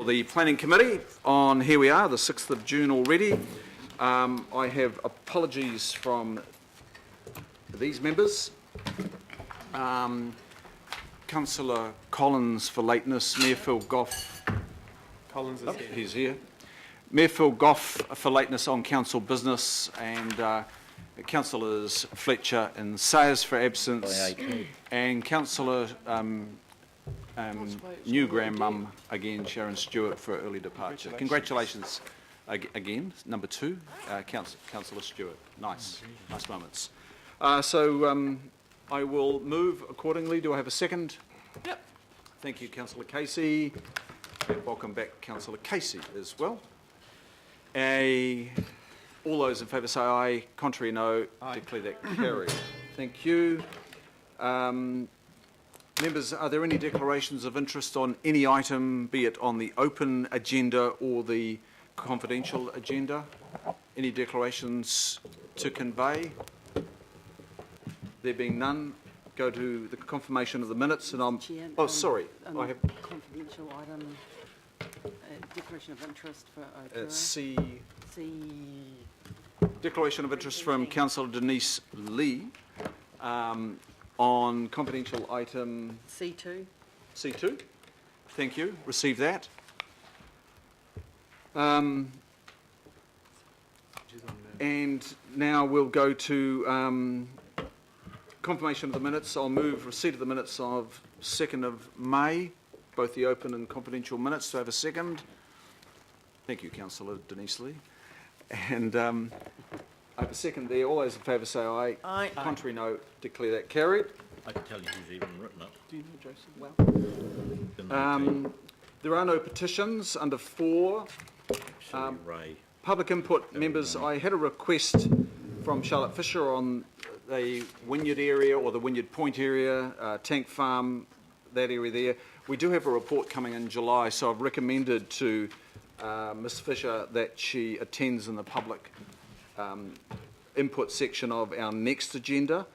The Planning Committee on, here we are, the 6th of June already. I have apologies from these members. Councillor Collins for lateness, Mayor Phil Goff. Collins is here. He's here. Mayor Phil Goff for lateness on council business, and Councillors Fletcher and Sayers for absence, and Councillor new grandmum again, Sharon Stewart, for early departure. Congratulations again, number 2, Councillor Stewart. Nice moments. I will move accordingly. Do I have a second? Yep. Thank you, Councillor Casey. And welcome back, Councillor Casey, as well. All those in favour say aye. Contrary, no. Aye. Declare that carried. Thank you. Members, are there any declarations of interest on any item, be it on the open agenda or the confidential agenda? Any declarations to convey? There being none, go to the confirmation of the minutes, and I'm... Chair, sorry. I have confidential item, declaration of interest for Okura. C. Declaration of interest from Councillor Denise Lee. On confidential item... C2. C2. Thank you. Receive that. And now we'll go to confirmation of the minutes. I'll move receipt of the minutes of 2nd of May, both the open and confidential minutes. Do I have a second? Thank you, Councillor Denise Lee. And I have a second there. All those in favour say aye. Aye. Contrary, no. Declare that carried. I can tell you who's even written it. Do you know Jason well? There are no petitions under 4. Ray. Public input, members. I had a request from Charlotte Fisher on the Wynyard area or the Wynyard Point area, Tank Farm, that area there. We do have a report coming in July, so I've recommended to Ms Fisher that she attends in the public input section of our next agenda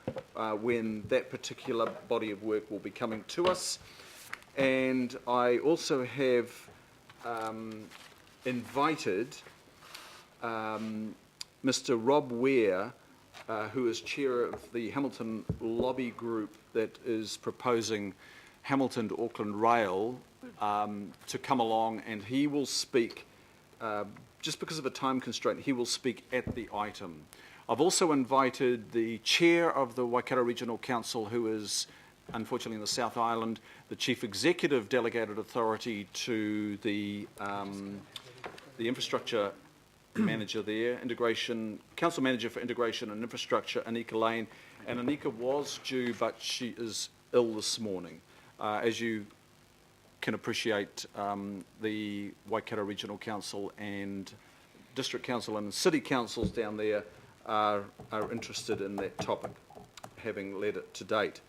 when that particular body of work will be coming to us. And I also have invited Mr Rob Ware, who is chair of the Hamilton lobby group that is proposing Hamilton to Auckland Rail, to come along, and he will speak, just because of a time constraint, he will speak at the item. I've also invited the chair of the Waikato Regional Council, who is unfortunately in the South Island, the chief executive delegated authority to the infrastructure manager there, council manager for integration and infrastructure, Anika Lane. And Anika was due, but she is ill this morning. As you can appreciate, the Waikato Regional Council and District Council and City Councils down there are interested in that topic, having led it to date.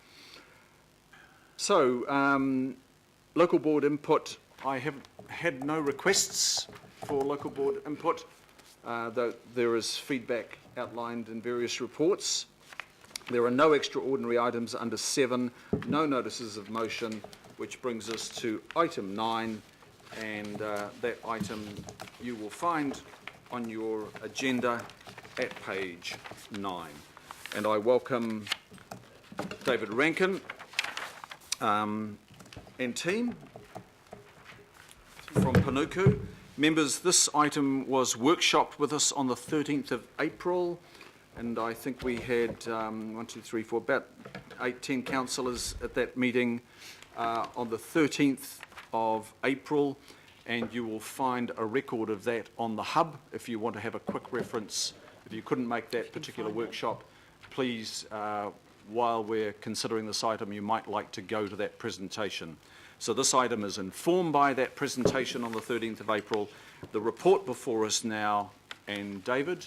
So, local board input. I have had no requests for local board input, though there is feedback outlined in various reports. There are no extraordinary items under 7, no notices of motion, which brings us to item 9, and that item you will find on your agenda at page 9. And I welcome David Rankin and team from Panuku. Members, this item was workshopped with us on the 13th of April, and I think we had about 8-10 councillors at that meeting on the 13th of April, and you will find a record of that on the hub if you want to have a quick reference. If you couldn't make that particular workshop, please, while we're considering this item, you might like to go to that presentation. So this item is informed by that presentation on the 13th of April. The report before us now, and David,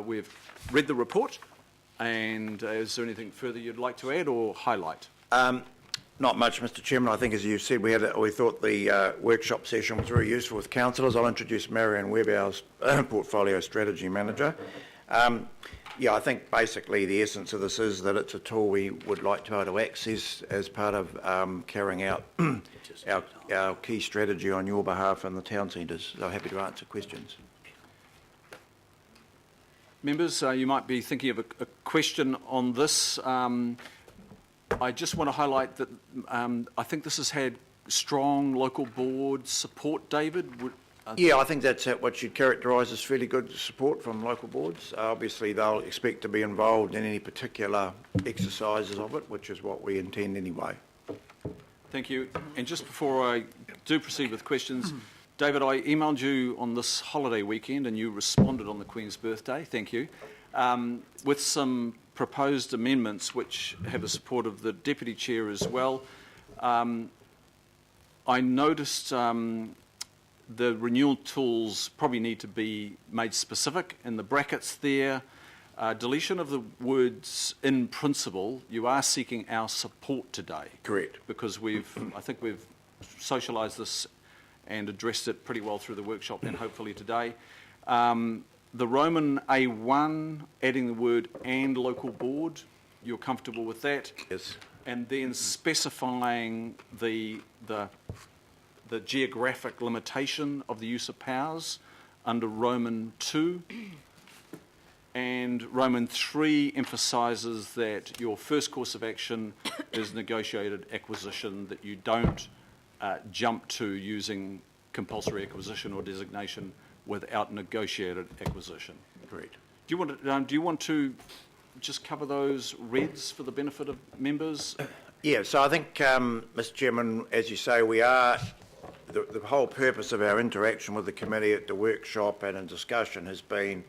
we've read the report, and is there anything further you'd like to add or highlight? Not much, Mr Chairman. I think, as you said, we thought the workshop session was very useful with councillors. I'll introduce Marion Webb, our portfolio strategy manager. Yeah, I think basically the essence of this is that it's a tool we would like to be able to access as part of carrying out our key strategy on your behalf in the town centres. So happy to answer questions. Members, you might be thinking of a question on this. I just want to highlight that I think this has had strong local board support, David. Yeah, I think that's what you'd characterise as fairly good support from local boards. Obviously, they'll expect to be involved in any particular exercises of it, which is what we intend anyway. Thank you. And just before I do proceed with questions, David, I emailed you on this holiday weekend and you responded on the Queen's birthday, thank you, with some proposed amendments which have the support of the Deputy Chair as well. I noticed the renewal tools probably need to be made specific in the brackets there. Deletion of the words "in principle." You are seeking our support today. Correct. Because I think we've socialised this and addressed it pretty well through the workshop and hopefully today. The Roman A1, adding the word "and local board," you're comfortable with that? Yes. And then specifying the geographic limitation of the use of powers under Roman 2. And Roman 3 emphasises that your first course of action is negotiated acquisition, that you don't jump to using compulsory acquisition or designation without negotiated acquisition. Correct. Do you want to just cover those reds for the benefit of members? Yeah, so I think, Mr Chairman, as you say, we are, the whole purpose of our interaction with the committee at the workshop and in discussion has been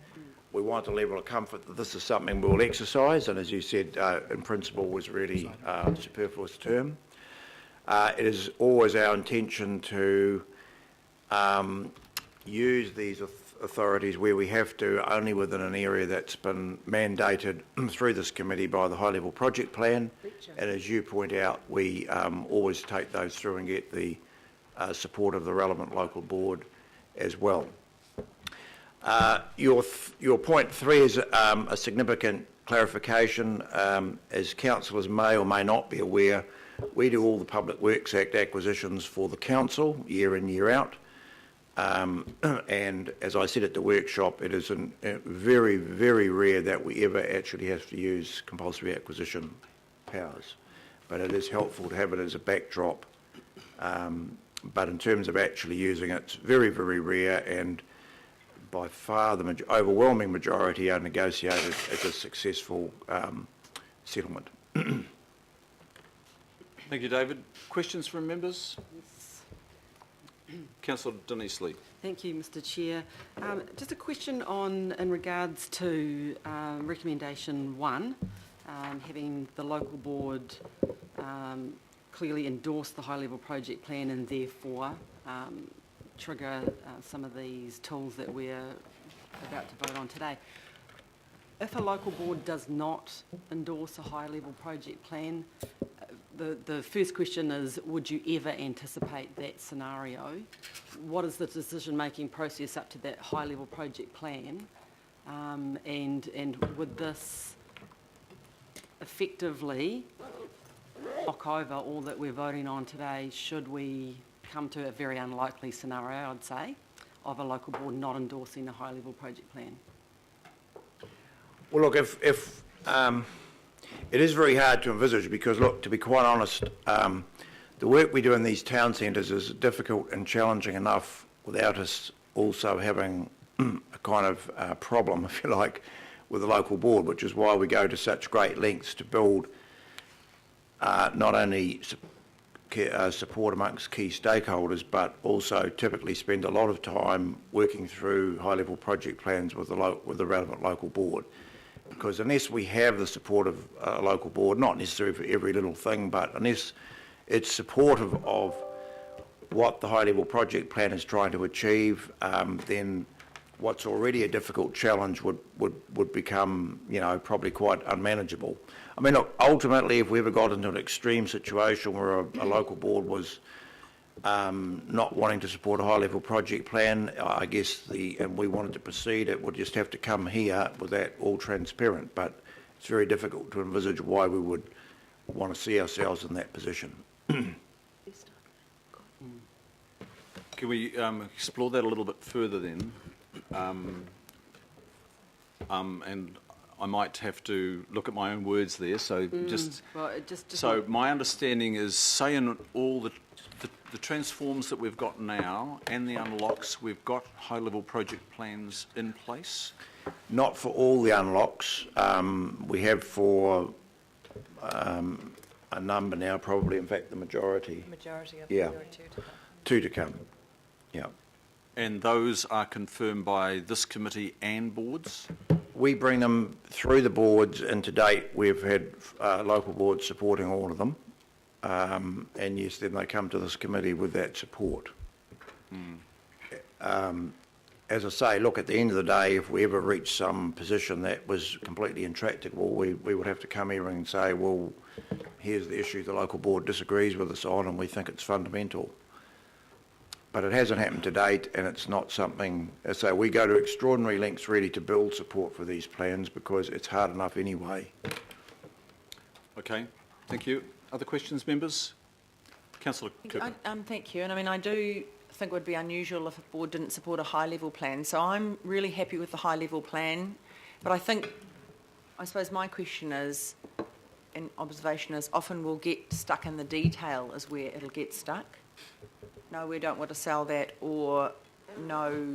we want a level of comfort that this is something we'll exercise, and as you said, in principle was really a superfluous term. It is always our intention to use these authorities where we have to, only within an area that's been mandated through this committee by the high-level project plan. And as you point out, we always take those through and get the support of the relevant local board as well. Your point 3 is a significant clarification. As councillors may or may not be aware, we do all the Public Works Act acquisitions for the council year in, year out. And as I said at the workshop, it is very, very rare that we ever actually have to use compulsory acquisition powers. But it is helpful to have it as a backdrop. But in terms of actually using it, it's very, very rare, and by far the overwhelming majority are negotiated as a successful settlement. Thank you, David. Questions from members? Councillor Denise Lee. Thank you, Mr Chair. Just a question in regards to recommendation 1, having the local board clearly endorse the high-level project plan and therefore trigger some of these tools that we're about to vote on today. If a local board does not endorse a high-level project plan, the first question is, would you ever anticipate that scenario? What is the decision-making process up to that high-level project plan? And would this effectively knock over all that we're voting on today should we come to a very unlikely scenario, I'd say, of a local board not endorsing the high-level project plan? Well, look, if it is very hard to envisage because, look, to be quite honest, the work we do in these town centres is difficult and challenging enough without us also having a kind of problem, if you like, with the local board, which is why we go to such great lengths to build not only support amongst key stakeholders, but also typically spend a lot of time working through high-level project plans with the relevant local board. Because unless we have the support of a local board, not necessarily for every little thing, but unless it's supportive of what the high-level project plan is trying to achieve, then what's already a difficult challenge would become, you know, probably quite unmanageable. I mean, look, ultimately, if we ever got into an extreme situation where a local board was not wanting to support a high-level project plan, I guess and we wanted to proceed, it would just have to come here with that all transparent, but it's very difficult to envisage why we would want to see ourselves in that position. Can we explore that a little bit further then? And I might have to look at my own words there, so So my understanding is, say in all the transforms that we've got now and the unlocks, we've got high-level project plans in place? Not for all the unlocks. We have for a number now, probably, in fact, the majority. Majority of Yeah. them, there are two to come. Two to come, yeah. And those are confirmed by this committee and boards? We bring them through the boards, and to date, we've had local boards supporting all of them. And yes, then they come to this committee with that support. As I say, look, at the end of the day, if we ever reach some position that was completely intractable, we would have to come here and say, well, here's the issue the local board disagrees with us on, and we think it's fundamental. But it hasn't happened to date, and it's not something, as I say, we go to extraordinary lengths really to build support for these plans because it's hard enough anyway. Okay, thank you. Other questions, members? Councillor Kirk. Thank you. And I mean, I do think it would be unusual if a board didn't support a high-level plan. So I'm really happy with the high-level plan. But I suppose my question is, and observation is, often we'll get stuck in the detail is where it'll get stuck. No, we don't want to sell that, or no,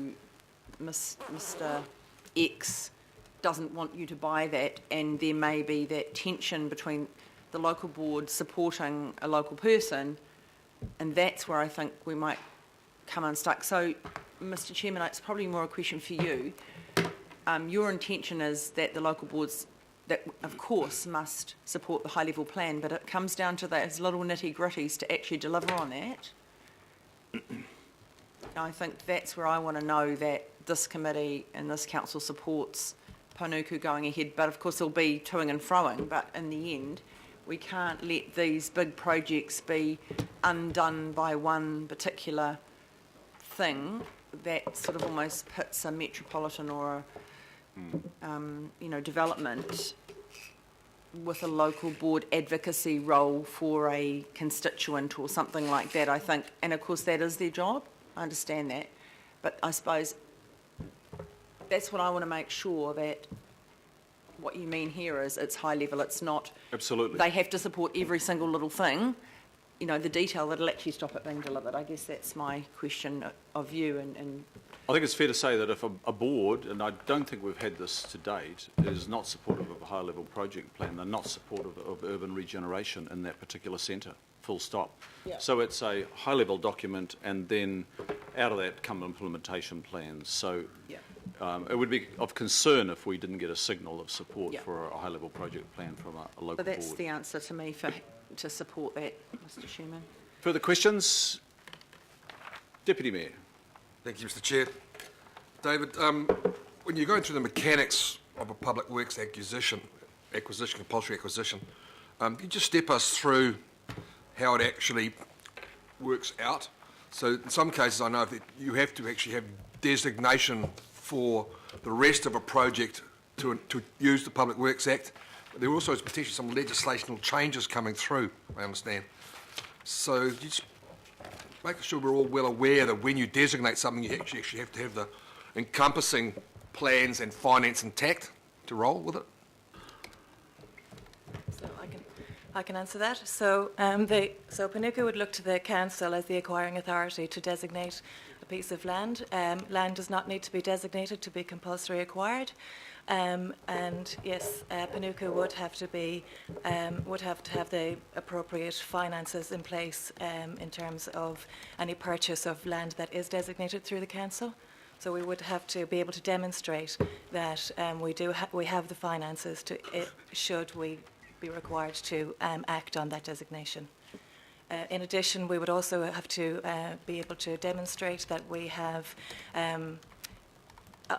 Mr. X doesn't want you to buy that, and there may be that tension between the local board supporting a local person, and that's where I think we might come unstuck. So, Mr. Chairman, it's probably more a question for you. Your intention is that the local boards, that of course must support the high-level plan, but it comes down to those little nitty-gritties to actually deliver on that. I think that's where I want to know that this committee and this council supports Panuku going ahead, but of course there'll be toing and froing, but in the end we can't let these big projects be undone by one particular thing that sort of almost pits a metropolitan or a development with a local board advocacy role for a constituent or something like that, I think. And of course that is their job, I understand that. But I suppose that's what I want to make sure, that what you mean here is it's high level, it's not... Absolutely. They have to support every single little thing, the detail that'll actually stop it being delivered. I guess that's my question of you and I think it's fair to say that if a board, and I don't think we've had this to date, is not supportive of a high-level project plan, they're not supportive of urban regeneration in that particular centre, full stop. Yeah. So it's a high-level document, and then out of that come implementation plans. So yeah. It would be of concern if we didn't get a signal of support Yeah. for a high-level project plan from a local So that's board. the answer to me to support that, Mr. Schumann. Further questions? Deputy Mayor. Thank you, Mr. Chair. David, when you're going through the mechanics of a public works acquisition, compulsory acquisition, can you just step us through how it actually works out? So in some cases, I know that you have to actually have designation for the rest of a project to use the Public Works Act. But there also is potentially some legislational changes coming through, I understand. So you just making sure we're all well aware that when you designate something, you actually have to have the encompassing plans and finance intact to roll with it. So I can answer that. So Panuku would look to the council as the acquiring authority to designate a piece of land. Land does not need to be designated to be compulsory acquired. And yes, Panuku would have to have the appropriate finances in place in terms of any purchase of land that is designated through the council. So we would have to be able to demonstrate that we have the finances should we be required to act on that designation. In addition, we would also have to be able to demonstrate that we have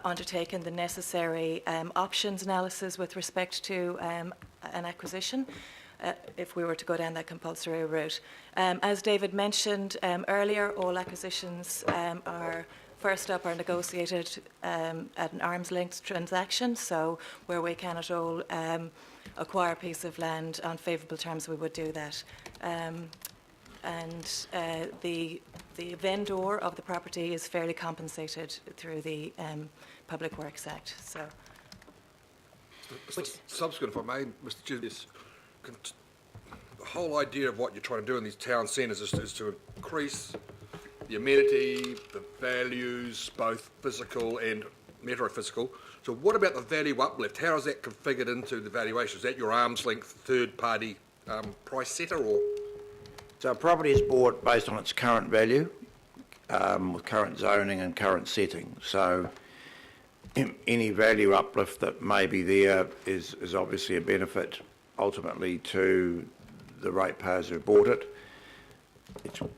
undertaken the necessary options analysis with respect to an acquisition. if we were to go down that compulsory route. As David mentioned earlier, all acquisitions are first up are negotiated at an arm's length transaction, so where we can at all acquire a piece of land on favourable terms, we would do that. The vendor of the property is fairly compensated through the Public Works Act. So, Subsequent, if I may, Mr. Chair, the whole idea of what you're trying to do in these town centres is to increase the amenity, the values, both physical and metaphysical. So what about the value uplift? How is that configured into the valuation? Is that your arm's length third-party price setter, or...? So a property is bought based on its current value, with current zoning and current setting. So any value uplift that may be there is obviously a benefit ultimately to the ratepayers who bought it.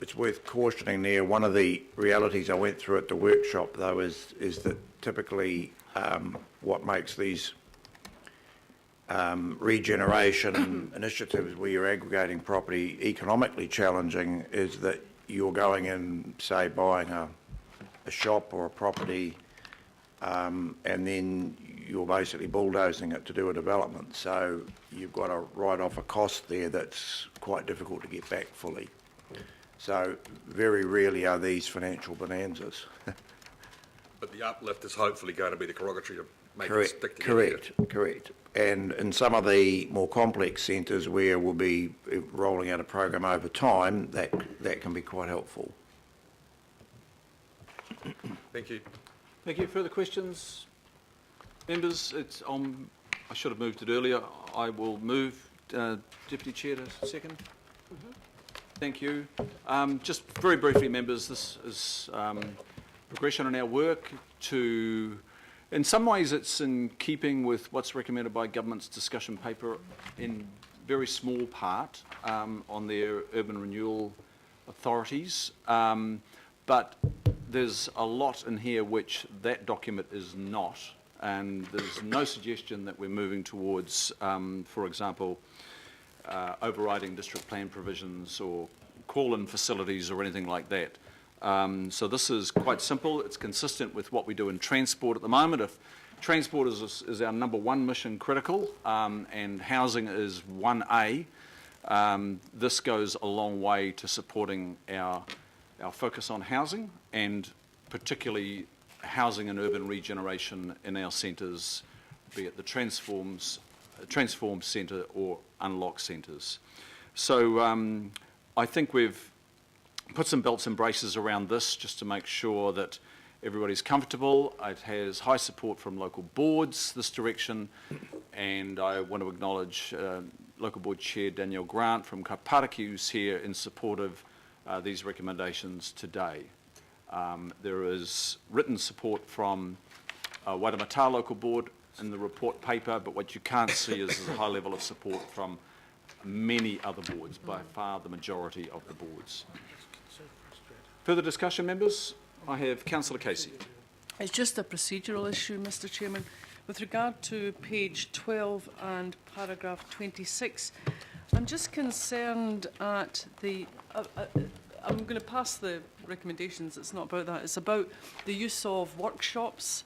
It's worth cautioning there, one of the realities I went through at the workshop though is that typically what makes these regeneration initiatives where you're aggregating property economically challenging is that you're going in, say, buying a shop or a property and then you're basically bulldozing it to do a development. So you've got to write off a cost there that's quite difficult to get back fully. So very rarely are these financial bonanzas. But the uplift is hopefully going to be the derogatory to make it stick together. Correct. And in some of the more complex centres where we'll be rolling out a program over time, that can be quite helpful. Thank you. Thank you. Further questions? Members, it's on. I should have moved it earlier. I will move. Deputy Chair to second. Thank you. Just very briefly, members, this is progression in our work to, in some ways it's in keeping with what's recommended by government's discussion paper in very small part on their urban renewal authorities. But there's a lot in here which that document is not, and there's no suggestion that we're moving towards, for example, overriding district plan provisions or call-in facilities or anything like that. So this is quite simple. It's consistent with what we do in transport at the moment. If transport is our number one mission critical and housing is 1A, this goes a long way to supporting our focus on housing and particularly housing and urban regeneration in our centres, be it the transform centre or unlock centres. So I think we've put some belts and braces around this just to make sure that everybody's comfortable. It has high support from local boards, this direction, and I want to acknowledge local board chair Danielle Grant from Kapariki, who's here in support of these recommendations today. There is written support from Waitemata local board in the report paper, but what you can't see is a high level of support from many other boards, by far the majority of the boards. Further discussion, members? I have Councillor Casey. It's just a procedural issue, Mr Chairman. With regard to page 12 and paragraph 26, I'm just concerned at the... I'm going to pass the recommendations. It's not about that. It's about the use of workshops.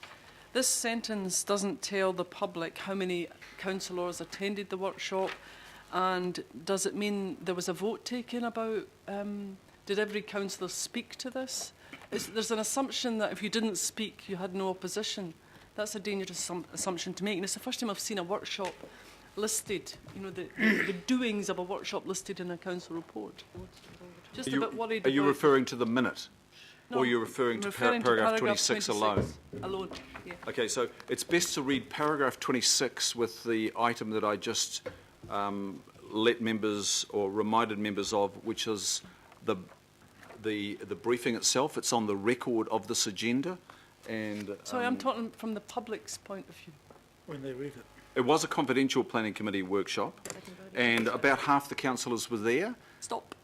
This sentence doesn't tell the public how many councillors attended the workshop, and does it mean there was a vote taken about... did every councillor speak to this? There's an assumption that if you didn't speak, you had no opposition. That's a dangerous assumption to make. And it's the first time I've seen a workshop listed, you know, the doings of a workshop listed in a council report. Just a bit worried. Are you referring to the minute? No, or you're referring to paragraph 26 alone? Alone, yeah. Okay, so it's best to read paragraph 26 with the item that I just let members or reminded members of, which is the briefing itself. It's on the record of this agenda, and sorry, I'm talking from the public's point of view. When they read it. It was a confidential planning committee workshop, and about half the councillors were there. Stop.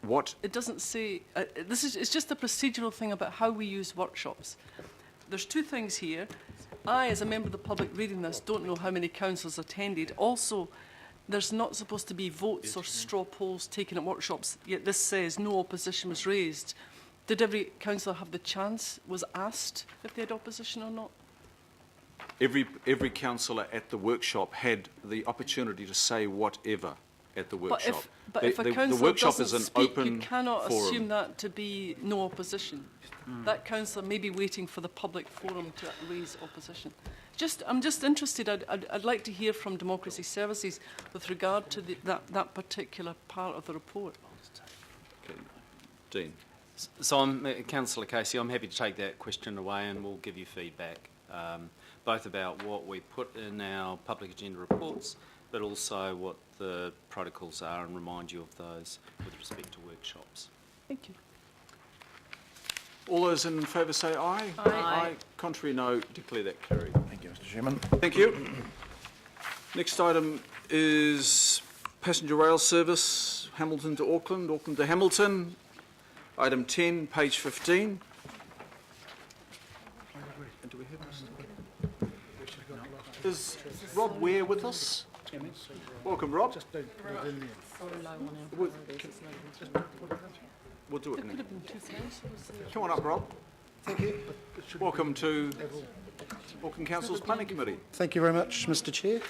What? It doesn't say. It's just a procedural thing about how we use workshops. There's two things here. I, as a member of the public reading this, don't know how many councillors attended. Also, there's not supposed to be votes or straw polls taken at workshops, yet this says no opposition was raised. Did every councillor have the chance, was asked if they had opposition or not? Every councillor at the workshop had the opportunity to say whatever at the workshop. But if a the councillor workshop doesn't is an speak, open you cannot forum. assume that to be no opposition. That councillor may be waiting for the public forum to raise opposition. I'm just interested. I'd like to hear from Democracy Services with regard to that particular part of the report. Okay. Dean. So, Councillor Casey, I'm happy to take that question away and we'll give you feedback, both about what we put in our public agenda reports, but also what the protocols are, and remind you of those with respect to workshops. Thank you. All those in favour say aye. Aye. Contrary, no. Declare that carried. Thank you, Mr Chairman. Thank you. Next item is passenger rail service, Hamilton to Auckland, Auckland to Hamilton. Item 10, page 15. And do we have Mr. Is Rob Ware with us? Welcome, Rob. We'll do it now. Come on up, Rob. Thank you. Welcome to Auckland Council's Planning Committee. Thank you very much, Mr Chair.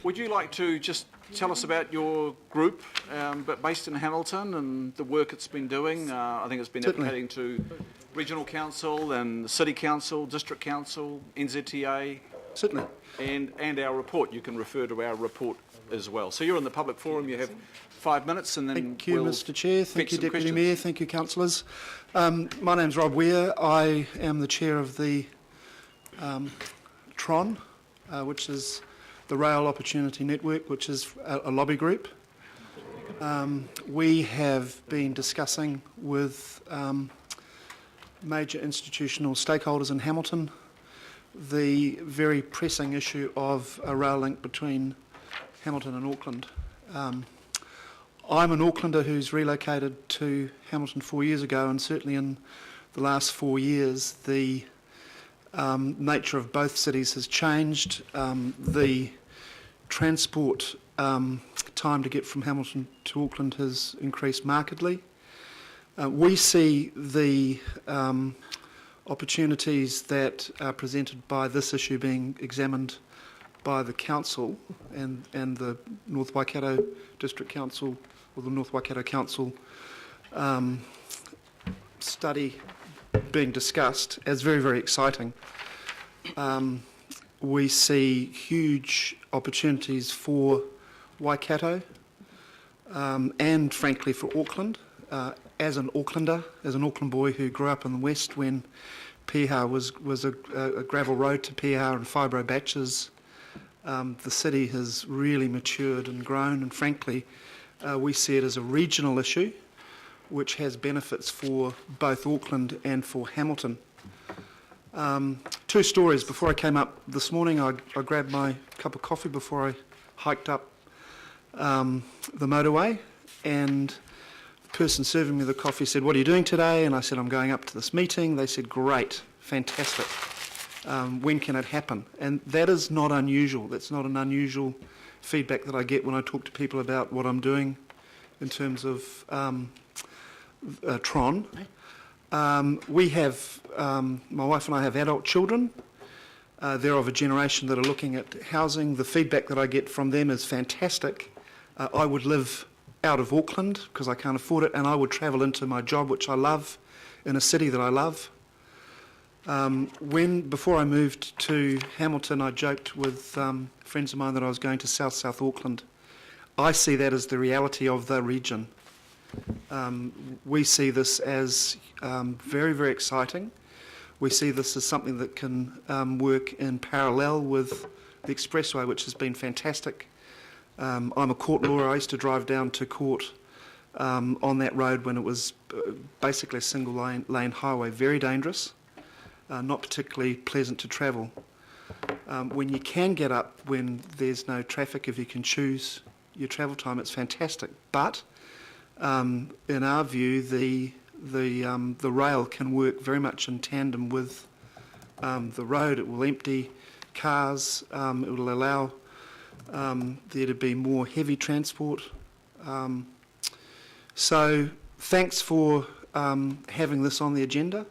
Would you like to just tell us about your group, but based in Hamilton, and the work it's been doing? I think it's been Certainly. advocating to Regional Council and the City Council, District Council, NZTA, Certainly. and our report. You can refer to our report as well. So you're in the public forum. You have 5 minutes, and then Thank you, we'll Mr Chair. Thank fetch you, some Deputy questions. Mayor. Thank you, councillors. My name's Rob Ware. I am the chair of the TRON, which is the Rail Opportunity Network, which is a lobby group. We have been discussing with major institutional stakeholders in Hamilton the very pressing issue of a rail link between Hamilton and Auckland. I'm an Aucklander who's relocated to Hamilton 4 years ago, and certainly in the last 4 years the nature of both cities has changed. The transport time to get from Hamilton to Auckland has increased markedly. We see the opportunities that are presented by this issue being examined by the council and the North Waikato District Council, or the North Waikato Council study being discussed as very, very exciting. We see huge opportunities for Waikato and frankly for Auckland. As an Aucklander, as an Auckland boy who grew up in the west when Piha was a gravel road to Piha and fibro batches, the city has really matured and grown, and frankly we see it as a regional issue which has benefits for both Auckland and for Hamilton. Two stories. Before I came up this morning, I grabbed my cup of coffee before I hiked up the motorway, and the person serving me the coffee said, "What are you doing today?" And I said, "I'm going up to this meeting." They said, "Great, fantastic. When can it happen?" And that is not unusual. That's not an unusual feedback that I get when I talk to people about what I'm doing in terms of TRON. We have, my wife and I have adult children. They're of a generation that are looking at housing. The feedback that I get from them is fantastic. I would live out of Auckland because I can't afford it, and I would travel into my job, which I love, in a city that I love. Before I moved to Hamilton, I joked with friends of mine that I was going to South Auckland. I see that as the reality of the region. We see this as very, very exciting. We see this as something that can work in parallel with the expressway, which has been fantastic. I'm a court lawyer. I used to drive down to court on that road when it was basically a single lane highway, very dangerous, not particularly pleasant to travel. When you can get up when there's no traffic, if you can choose your travel time, it's fantastic. But in our view, the rail can work very much in tandem with the road. It will empty cars. It will allow there to be more heavy transport. So thanks for having this on the agenda.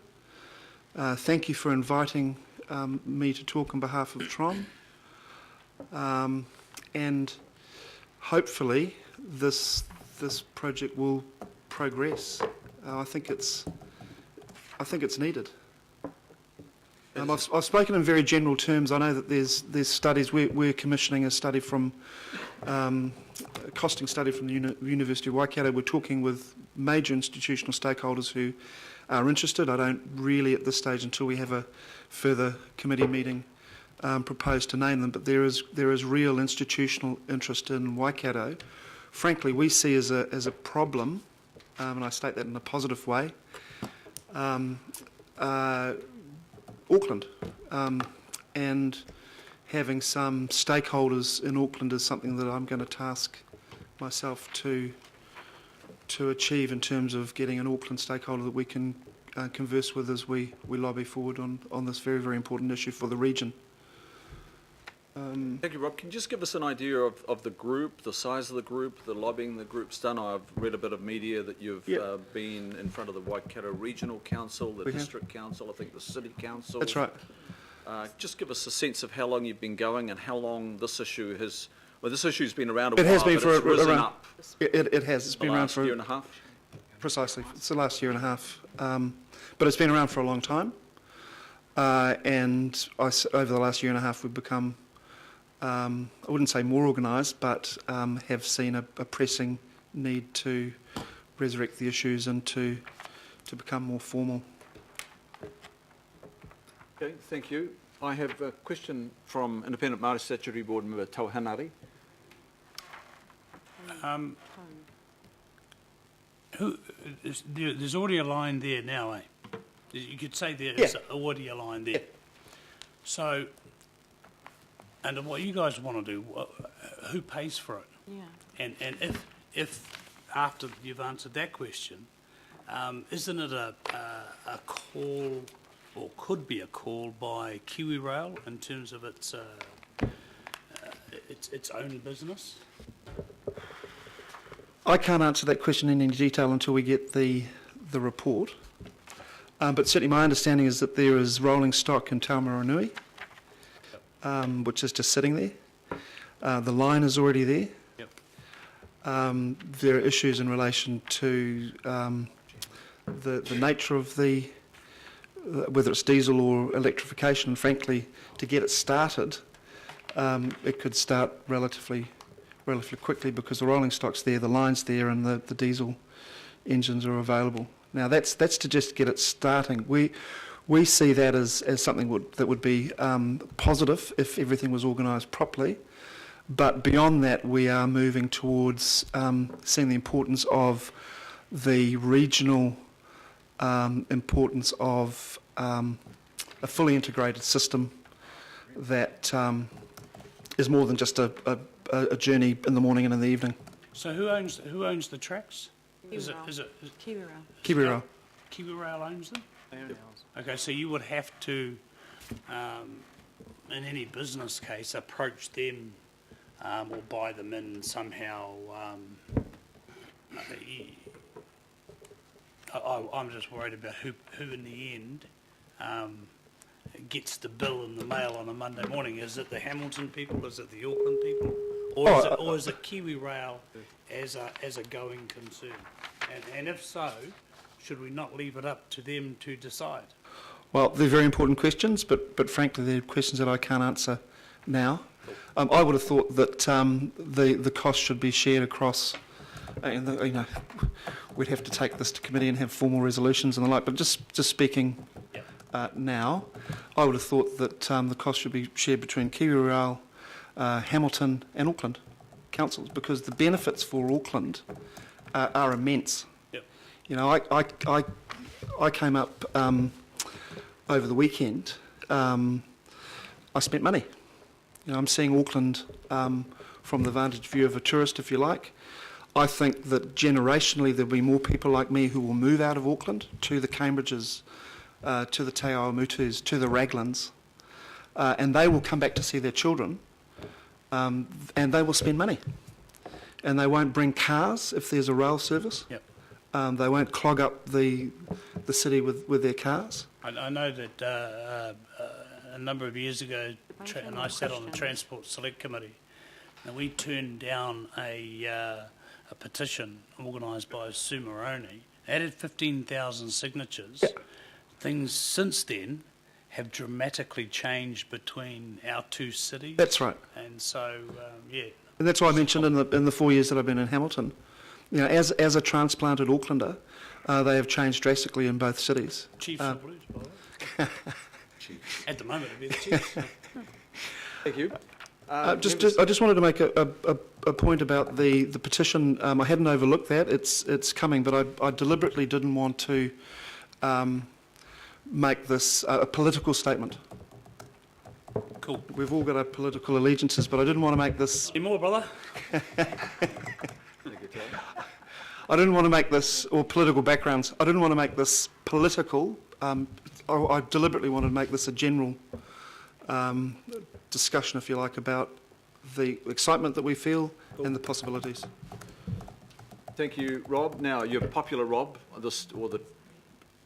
Thank you for inviting me to talk on behalf of Tron. And hopefully this project will progress. I think it's needed. I've spoken in very general terms. I know that there's studies. We're commissioning a study from a costing study from the University of Waikato. We're talking with major institutional stakeholders who are interested. I don't really at this stage, until we have a further committee meeting, propose to name them, but there is real institutional interest in Waikato. Frankly, we see as a problem, and I state that in a positive way, Auckland, and having some stakeholders in Auckland is something that I'm going to task myself to achieve in terms of getting an Auckland stakeholder that we can converse with as we lobby forward on this very, very important issue for the region. Thank you, Rob. Can you just give us an idea of the group, the size of the group, the lobbying the group's done? I've read a bit of media that you've been in front of the Waikato Regional Council, the District Council, I think the City Council. That's right. Just give us a sense of how long you've been going and how long this issue has... Well, this issue's been around a while, has been but it's risen around, up. It has. It's been around for... year and a half? Precisely. It's the last year and a half. But it's been around for a long time. And over the last year and a half, we've become... I wouldn't say more organised, but have seen a pressing need to resurrect the issues and to become more formal. Okay, thank you. I have a question from Independent Māori Statutory Board member Tau Hanari. There's already a line there now, eh? You could say there is already a line there. So, and what you guys want to do, who pays for it? Yeah. And if after you've answered that question, isn't it a call, or could be a call by Kiwi Rail in terms of its own business? I can't answer that question in any detail until we get the report. But certainly my understanding is that there is rolling stock in Taumaranui, which is just sitting there. The line is already there. Yep. There are issues in relation to the nature of whether it's diesel or electrification. And frankly, to get it started, it could start relatively quickly because the rolling stock's there, the line's there, and the diesel engines are available. Now that's to just get it starting. We see that as something that would be positive if everything was organised properly. But beyond that, we are moving towards seeing the importance of the regional importance of a fully integrated system that is more than just a journey in the morning and in the evening. So who owns the tracks? Is it Kiwi Rail. Kiwi Rail. Kiwi Rail owns them? Okay, so you would have to, in any business case, approach them or buy them in somehow. I'm just worried about who in the end gets the bill in the mail on a Monday morning. Is it the Hamilton people? Is it the Auckland people? Or is it Kiwi Rail as a going concern? And if so, should we not leave it up to them to decide? Well, they're very important questions, but frankly, they're questions that I can't answer now. I would have thought that the cost should be shared across. We'd have to take this to committee and have formal resolutions and the like. But just speaking now, I would have thought that the cost should be shared between Kiwi Rail, Hamilton, and Auckland councils, because the benefits for Auckland are immense. Yep. You know, I came up over the weekend. I spent money. You know, I'm seeing Auckland from the vantage view of a tourist, if you like. I think that generationally there'll be more people like me who will move out of Auckland to the Cambridges, to the Te Awamutus, to the Raglands, and they will come back to see their children and they will spend money. And they won't bring cars if there's a rail service. Yep. They won't clog up the city with their cars. I know that a number of years ago, and I sat on the Transport Select Committee, and we turned down a petition organised by Sue Moroney. It had 15,000 signatures. Yep. Things since then have dramatically changed between our two cities. That's right. And so, yeah. And that's why I mentioned in the 4 years that I've been in Hamilton, you know, as a transplanted Aucklander, they have changed drastically in both cities. Chiefs or Blues, by the way. At the moment, it'd be the Chiefs. Thank you. I just wanted to make a point about the petition. I hadn't overlooked that. It's coming, but I deliberately didn't want to make this a political statement. Cool. We've all got our political allegiances, but I didn't want to make this... Any more, brother? I didn't want to make this, or political backgrounds, I didn't want to make this political. I deliberately wanted to make this a general discussion, if you like, about the excitement that we feel and the possibilities. Thank you, Rob. Now, you're popular, Rob, the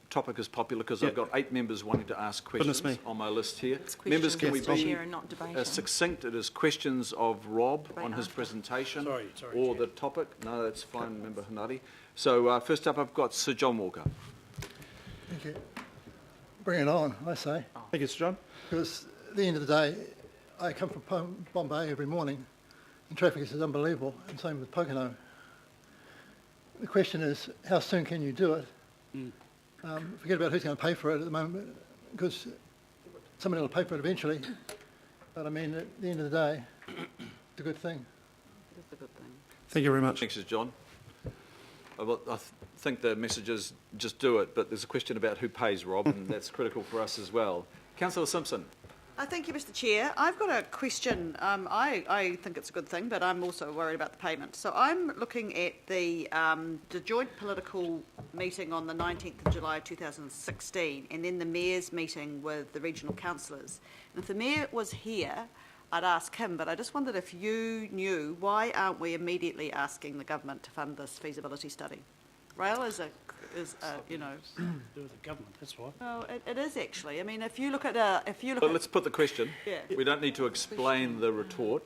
topic is popular because I've got 8 members wanting to ask questions on my list here. Members, can we be succinct? It is questions of Rob on his presentation or the topic. No, that's fine, Member Hanari. So first up, I've got Sir John Walker. Thank you. Bring it on, I say. Thank you, Sir John. Because at the end of the day, I come from Bombay every morning and traffic is unbelievable, and same with Pocono. The question is, how soon can you do it? Forget about who's going to pay for it at the moment, because somebody will pay for it eventually. But I mean, at the end of the day, it's a good thing. It's a good thing. Thank you very much. Thanks, John. I think the message is just do it, but there's a question about who pays, Rob, and that's critical for us as well. Councillor Simpson. Thank you, Mr Chair. I've got a question. I think it's a good thing, but I'm also worried about the payment. So I'm looking at the joint political meeting on the 19th of July 2016, and then the Mayor's meeting with the regional councillors. And if the Mayor was here, I'd ask him, but I just wondered if you knew, why aren't we immediately asking the government to fund this feasibility study? Rail is you know. Do with the government, that's why. Well, it is actually. I mean, if you look at But let's put the question. Yeah. We don't need to explain the retort.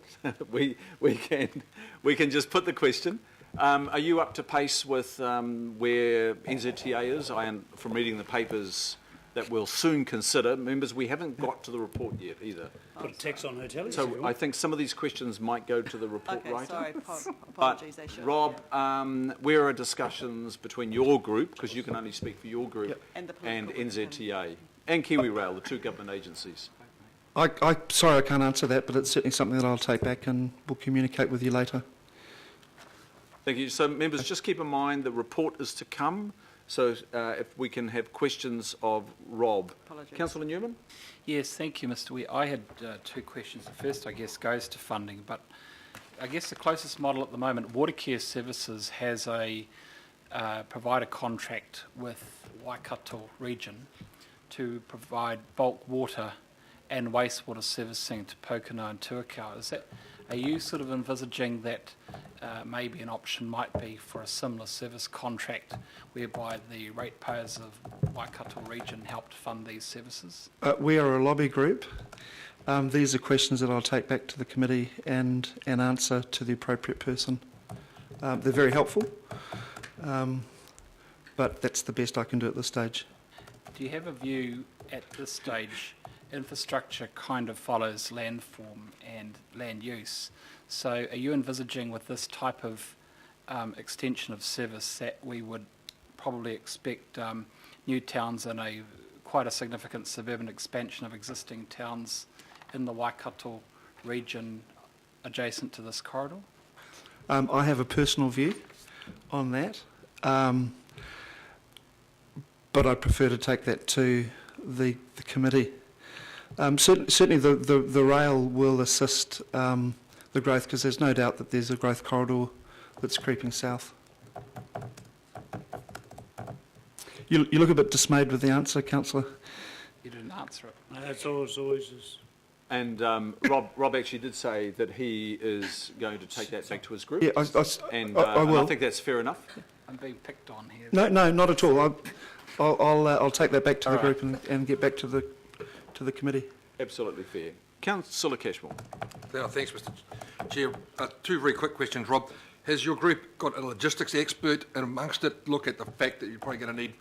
we can just put the question. Are you up to pace with where NZTA is? From reading the papers that we'll soon consider. Members, we haven't got to the report yet either. Put a tax on hotels. So I think some of these questions might go to the report writer. Sorry, apologies. They should. Rob, where are discussions between your group, because you can only speak for your group, and NZTA, and Kiwi Rail, the two government agencies? Sorry, I can't answer that, but it's certainly something that I'll take back and we'll communicate with you later. Thank you. So, members, just keep in mind the report is to come. So if we can have questions of Rob. Apologies. Councillor Newman? Yes, thank you, Mr Wee. I had 2 questions. The first, I guess, goes to funding, but I guess the closest model at the moment, Watercare Services has a provider contract with Waikato region to provide bulk water and wastewater servicing to Pocono and Tuakau. Are you sort of envisaging that maybe an option might be for a similar service contract whereby the ratepayers of Waikato region helped fund these services? We are a lobby group. These are questions that I'll take back to the committee and answer to the appropriate person. They're very helpful, but that's the best I can do at this stage. Do you have a view at this stage? Infrastructure kind of follows landform and land use. So are you envisaging with this type of extension of service that we would probably expect new towns and quite a significant suburban expansion of existing towns in the Waikato region adjacent to this corridor? I have a personal view on that, but I prefer to take that to the committee. Certainly the rail will assist the growth, because there's no doubt that there's a growth corridor that's creeping south. You look a bit dismayed with the answer, Councillor. You didn't answer it. No, that's always is. And Rob actually did say that he is going to take that back to his group. Yeah, and I will. I think that's fair enough. I'm being picked on here. No, not at all. I'll take that back to the group and get back to the committee. Absolutely fair. Councillor Cashmore. Yeah, thanks, Mr. Chair. Two very quick questions, Rob. Has your group got a logistics expert, and amongst it, look at the fact that you're probably going to need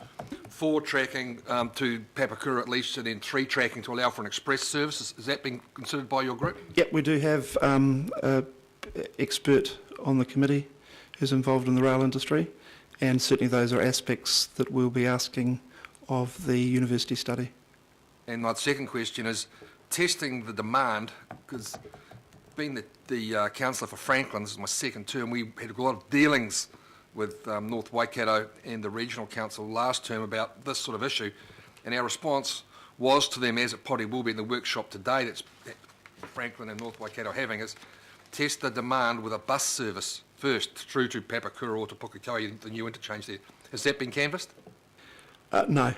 4 tracking to Papakura at least, and then 3 tracking to allow for an express service? Is that being considered by your group? Yep, we do have an expert on the committee who's involved in the rail industry, and certainly those are aspects that we'll be asking of the university study. And my second question is testing the demand, because being the councillor for Franklin, this is my second term, we had a lot of dealings with North Waikato and the regional council last term about this sort of issue, and our response was to them, as it probably will be in the workshop today that Franklin and North Waikato are having, is test the demand with a bus service first through to Papakura or to Pukekohe, the new interchange there. Has that been canvassed? No.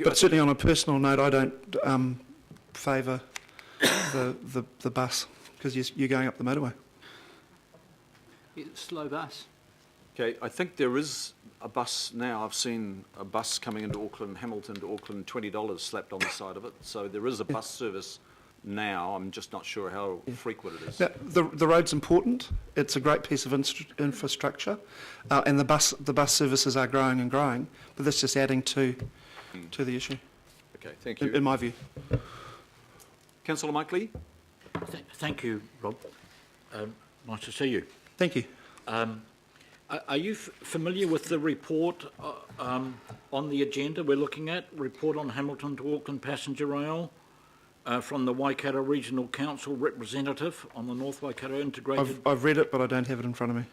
But certainly on a personal note, I don't favour the bus, because you're going up the motorway. Slow bus. Okay, I think there is a bus now. I've seen a bus coming into Auckland, Hamilton to Auckland, $20 slapped on the side of it. So there is a bus service now. I'm just not sure how frequent it is. Now, the road's important. It's a great piece of infrastructure, and the bus services are growing and growing. But that's just adding to the issue. Okay, thank you. In my view. Councillor Mike Lee. Thank you, Rob. Nice to see you. Thank you. Are you familiar with the report on the agenda we're looking at? Report on Hamilton to Auckland passenger rail from the Waikato Regional Council representative on the North Waikato integrated. I've read it, but I don't have it in front of me.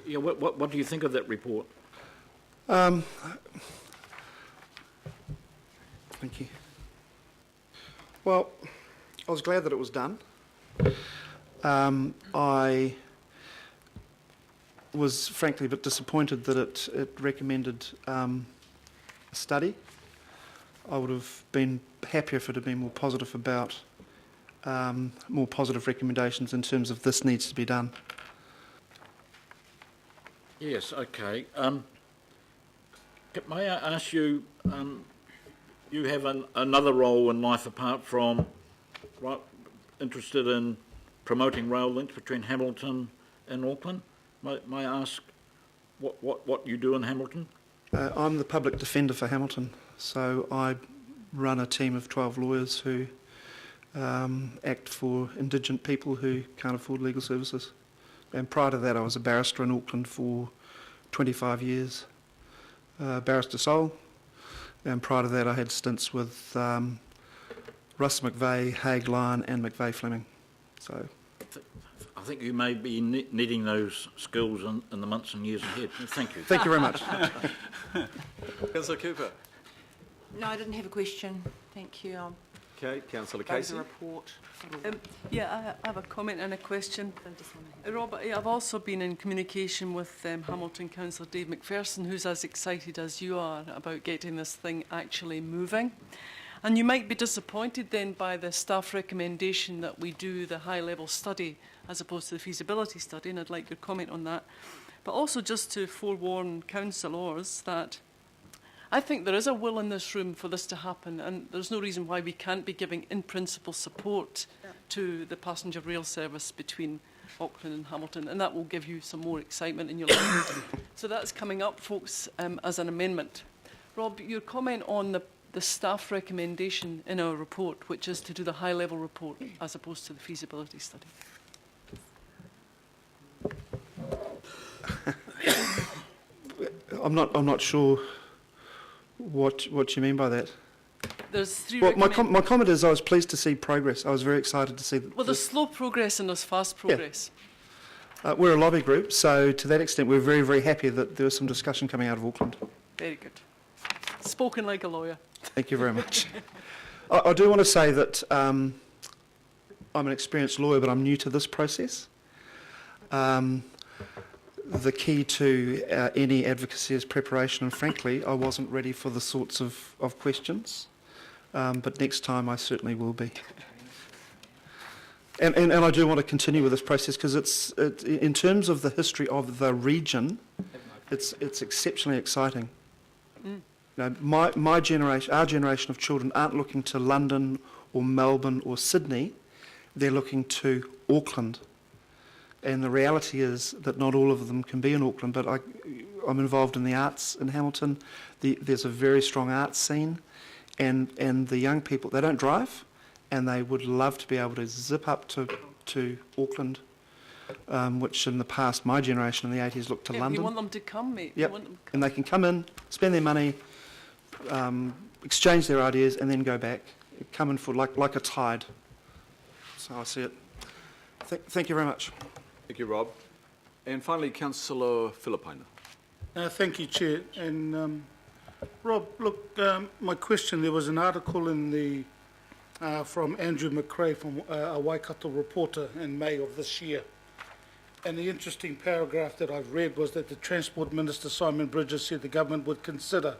Yeah, what do you think of that report? Thank you. Well, I was glad that it was done. I was frankly a bit disappointed that it recommended a study. I would have been happier if it had been more positive about more positive recommendations in terms of this needs to be done. Yes, okay. May I ask you, you have another role in life apart from interested in promoting rail links between Hamilton and Auckland. May I ask what you do in Hamilton? I'm the public defender for Hamilton, so I run a team of 12 lawyers who act for indigent people who can't afford legal services. And prior to that, I was a barrister in Auckland for 25 years, barrister sole. And prior to that, I had stints with Russ McVeigh, Haig Lyon and McVeigh Fleming. So, I think you may be needing those skills in the months and years ahead. Thank you. Thank you very much. Councillor Cooper. No, I didn't have a question. Thank you. Okay, Councillor That was Casey. a report. Yeah, I have a comment and a question. Robert, I've also been in communication with Hamilton Councillor Dave McPherson, who's as excited as you are about getting this thing actually moving. And you might be disappointed then by the staff recommendation that we do the high-level study as opposed to the feasibility study, and I'd like your comment on that. But also just to forewarn councillors that I think there is a will in this room for this to happen, and there's no reason why we can't be giving in-principle support to the passenger rail service between Auckland and Hamilton, and that will give you some more excitement in your life. So that's coming up, folks, as an amendment. Rob, your comment on the staff recommendation in our report, which is to do the high-level report as opposed to the feasibility study. I'm not sure what you mean by that. There's three. Well, my comment is I was pleased to see progress. I was very excited to see. Well, there's slow progress and there's fast progress. Yeah. We're a lobby group, so to that extent, we're very, very happy that there was some discussion coming out of Auckland. Very good. Spoken like a lawyer. Thank you very much. I do want to say that I'm an experienced lawyer, but I'm new to this process. The key to any advocacy is preparation, and frankly, I wasn't ready for the sorts of questions. but next time I certainly will be. And I do want to continue with this process because in terms of the history of the region, it's exceptionally exciting. You know, my generation, our generation of children aren't looking to London or Melbourne or Sydney, they're looking to Auckland. And the reality is that not all of them can be in Auckland, but I'm involved in the arts in Hamilton. There's a very strong arts scene, and the young people, they don't drive, and they would love to be able to zip up to Auckland, which in the past, my generation in the 80s looked to London. You want them to come, mate. Yep. You want them to come. And they can come in, spend their money, exchange their ideas, and then go back. Come in for like a tide. So I see it. Thank you very much. Thank you, Rob. And finally, Councillor Filipaina. Thank you, Chair. And Rob, look, my question, there was an article in the from Andrew McRae from a Waikato reporter in May of this year. And the interesting paragraph that I've read was that the Transport Minister, Simon Bridges, said the government would consider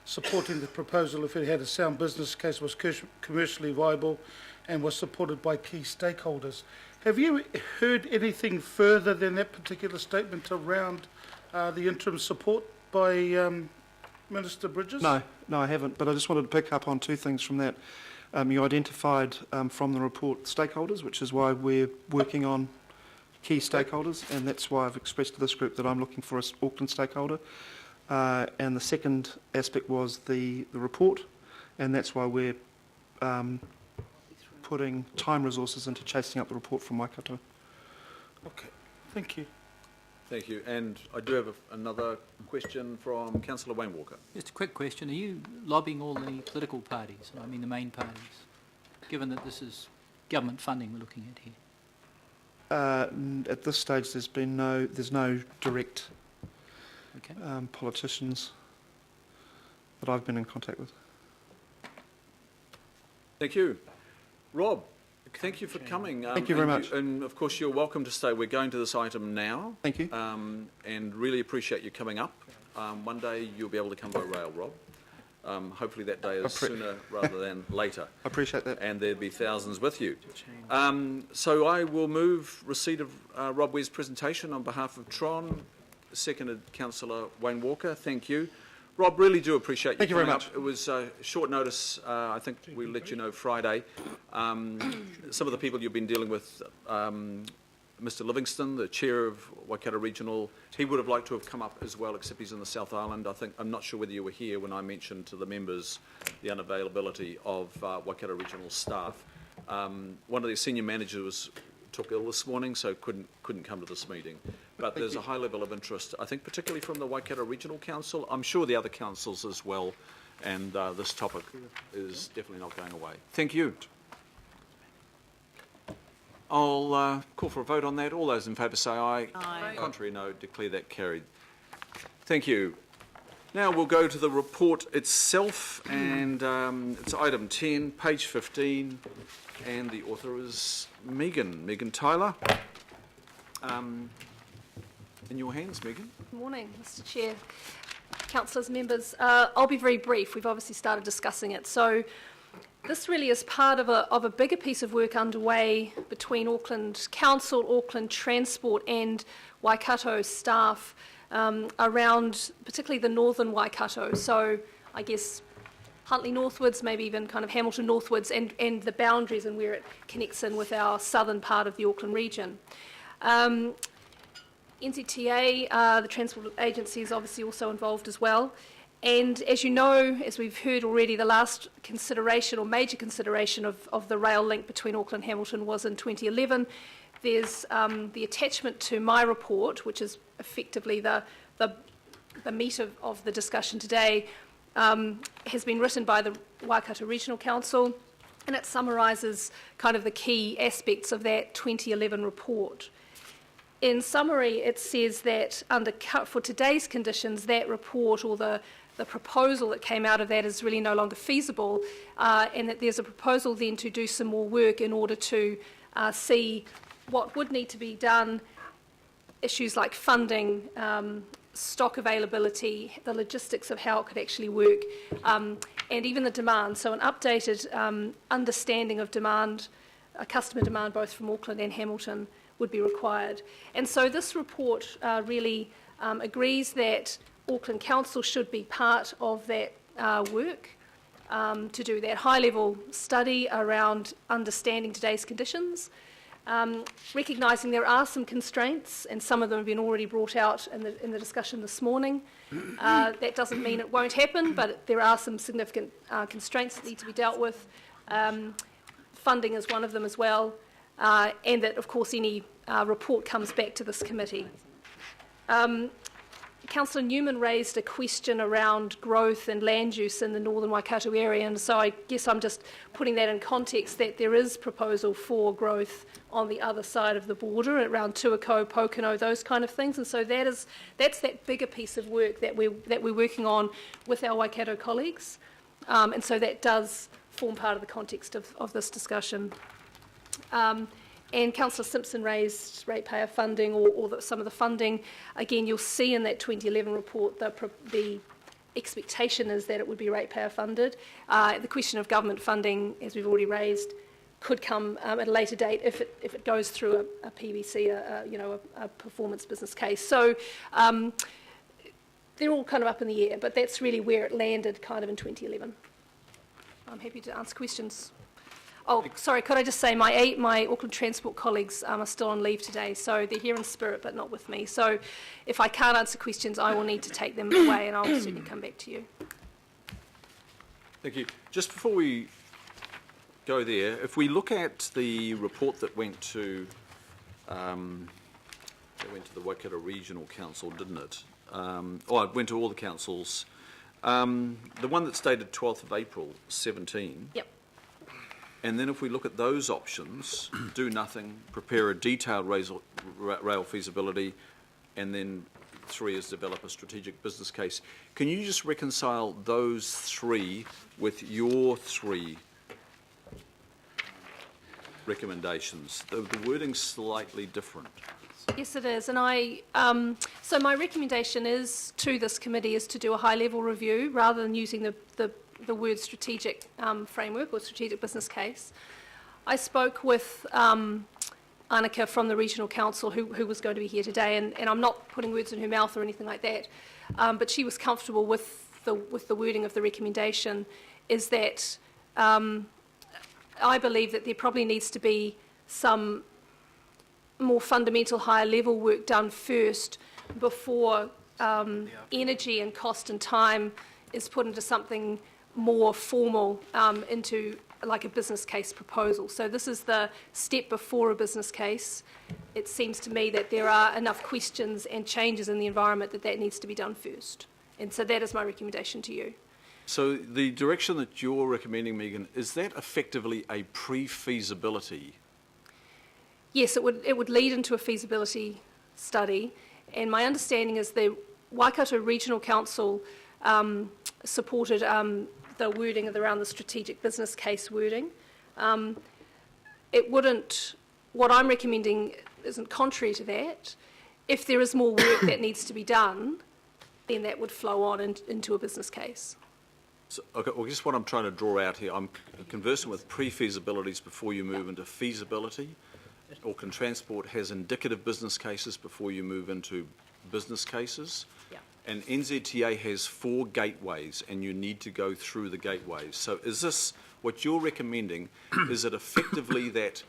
supporting the proposal if it had a sound business case, was commercially viable and was supported by key stakeholders. Have you heard anything further than that particular statement around the interim support by Minister Bridges? No, I haven't, but I just wanted to pick up on two things from that. You identified from the report stakeholders, which is why we're working on key stakeholders, and that's why I've expressed to this group that I'm looking for an Auckland stakeholder. And the second aspect was the report, and that's why we're putting time resources into chasing up the report from Waikato. Okay, thank you. Thank you. And I do have another question from Councillor Wayne Walker. Just a quick question. Are you lobbying all the political parties, I mean the main parties, given that this is government funding we're looking at here? At this stage, there's no direct Okay. Politicians that I've been in contact with. Thank you. Rob, thank you for coming. Thank you very much. And of course, you're welcome to stay. We're going to this item now. Thank you. And really appreciate you coming up. One day you'll be able to come by rail, Rob. Hopefully that day is sooner rather than later. I appreciate that. And there'll be thousands with you. So I will move receipt of Rob Ware's presentation on behalf of Tron. Seconded Councillor Wayne Walker. Thank you. Rob, really do appreciate you. Thank you very much. It was short notice. I think we'll let you know Friday. Some of the people you've been dealing with, Mr. Livingston, the chair of Waikato Regional, he would have liked to have come up as well, except he's in the South Island. I'm not sure whether you were here when I mentioned to the members the unavailability of Waikato Regional staff. One of their senior managers took ill this morning, so couldn't come to this meeting. But there's a high level of interest, I think, particularly from the Waikato Regional Council. I'm sure the other councils as well, and this topic is definitely not going away. Thank you. I'll call for a vote on that. All those in favour say aye. Aye. Contrary, no. Declare that carried. Thank you. Now we'll go to the report itself, and it's item 10, page 15, and the author is Megan Tyler. In your hands, Megan. Good morning, Mr. Chair, councillors, members. I'll be very brief. We've obviously started discussing it. So this really is part of a bigger piece of work underway between Auckland Council, Auckland Transport and Waikato staff around particularly the northern Waikato. So I guess Huntly northwards, maybe even kind of Hamilton northwards, and the boundaries and where it connects in with our southern part of the Auckland region. NZTA, the Transport Agency, is obviously also involved as well. And as you know, as we've heard already, the last consideration or major consideration of the rail link between Auckland and Hamilton was in 2011. There's the attachment to my report, which is effectively the meat of the discussion today, has been written by the Waikato Regional Council, and it summarises kind of the key aspects of that 2011 report. In summary, it says that for today's conditions, that report or the proposal that came out of that is really no longer feasible, and that there's a proposal then to do some more work in order to see what would need to be done, issues like funding, stock availability, the logistics of how it could actually work, and even the demand. So an updated understanding of demand, customer demand, both from Auckland and Hamilton, would be required. And so this report really agrees that Auckland Council should be part of that work to do that high-level study around understanding today's conditions, recognising there are some constraints, and some of them have been already brought out in the discussion this morning. That doesn't mean it won't happen, but there are some significant constraints that need to be dealt with. Funding is one of them as well, and that, of course, any report comes back to this committee. Councillor Newman raised a question around growth and land use in the northern Waikato area, and so I guess I'm just putting that in context that there is proposal for growth on the other side of the border, around Tuakau, Pokeno, those kind of things, and so that's that bigger piece of work that we're working on with our Waikato colleagues, and so that does form part of the context of this discussion. And Councillor Simpson raised ratepayer funding or some of the funding. Again, you'll see in that 2011 report the expectation is that it would be ratepayer funded. The question of government funding, as we've already raised, could come at a later date if it goes through a PBC, a performance business case. So they're all kind of up in the air, but that's really where it landed kind of in 2011. I'm happy to answer questions. Oh, sorry, could I just say my Auckland Transport colleagues are still on leave today, so they're here in spirit but not with me. So if I can't answer questions, I will need to take them away, and I'll certainly come back to you. Thank you. Just before we go there, if we look at the report that went to the Waikato Regional Council, didn't it? It went to all the councils. The one that stated 12th of April, 17. Yep. And then if we look at those options, do nothing, prepare a detailed rail feasibility, and then 3 is develop a strategic business case. Can you just reconcile those 3 with your 3 recommendations? The wording's slightly different. Yes, it is. And so my recommendation is to this committee is to do a high-level review rather than using the word strategic framework or strategic business case. I spoke with Annika from the Regional Council who was going to be here today, and I'm not putting words in her mouth or anything like that, but she was comfortable with the wording of the recommendation, is that I believe that there probably needs to be some more fundamental higher level work done first before energy and cost and time is put into something more formal, into like a business case proposal. So this is the step before a business case. It seems to me that there are enough questions and changes in the environment that needs to be done first. And so that is my recommendation to you. So the direction that you're recommending, Megan, is that effectively a pre-feasibility? Yes, it would lead into a feasibility study. And my understanding is the Waikato Regional Council supported the wording around the strategic business case wording. What I'm recommending isn't contrary to that. If there is more work that needs to be done, then that would flow on into a business case. So, okay, well, just what I'm trying to draw out here, I'm conversing with pre-feasibilities before you move into feasibility. Auckland Transport has indicative business cases before you move into business cases. Yeah. And NZTA has 4 gateways, and you need to go through the gateways. So is this, what you're recommending, is it effectively that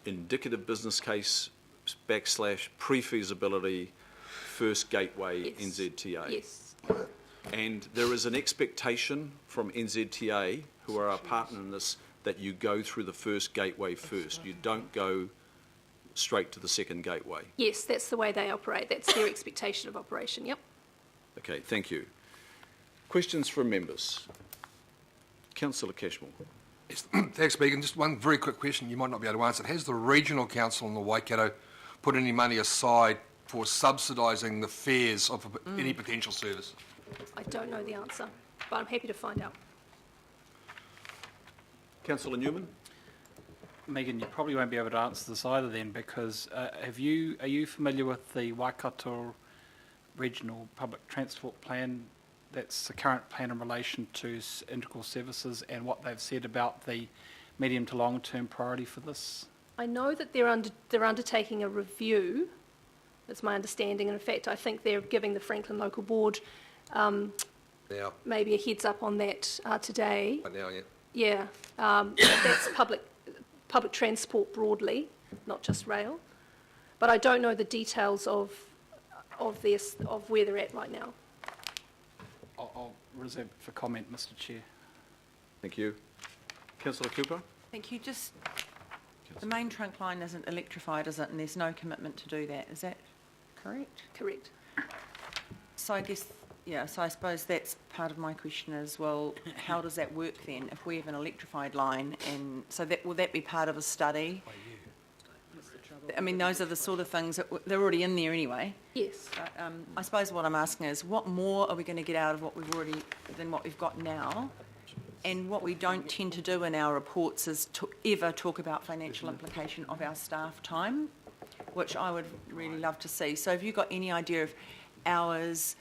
indicative business case / pre-feasibility first gateway, Yes. NZTA? Yes. And there is an expectation from NZTA, who are our partner in this, that you go through the first gateway first. You don't go straight to the second gateway. Yes, that's the way they operate. That's their expectation of operation, yep. Okay, thank you. Questions from members? Councillor Cashmore. Yes, thanks, Megan. Just one very quick question you might not be able to answer. Has the Regional Council in the Waikato put any money aside for subsidising the fares of any potential service? I don't know the answer, but I'm happy to find out. Councillor Newman? Megan, you probably won't be able to answer this either then, because are you familiar with the Waikato regional public transport plan. That's the current plan in relation to integral services and what they've said about the medium to long-term priority for this. I know that they're undertaking a review. That's my understanding. And in fact, I think they're giving the Franklin Local Board Now, maybe a heads up on that today. right now, yeah. Yeah, that's public transport broadly, not just rail. But I don't know the details of where they're at right now. I'll reserve it for comment, Mr. Chair. Thank you. Councillor Cooper? Thank you. Just, the main trunk line isn't electrified, is it? And there's no commitment to do that. Is that correct? Correct. So I guess, yeah, so I suppose that's part of my question as well. How does that work then if we have an electrified line? And so that will that be part of a study? I mean, those are the sort of things that they're already in there anyway. Yes. But, I suppose what I'm asking is, what more are we going to get out of what we've got now? And what we don't tend to do in our reports is to ever talk about financial implication of our staff time, which I would really love to see. So have you got any idea of hours?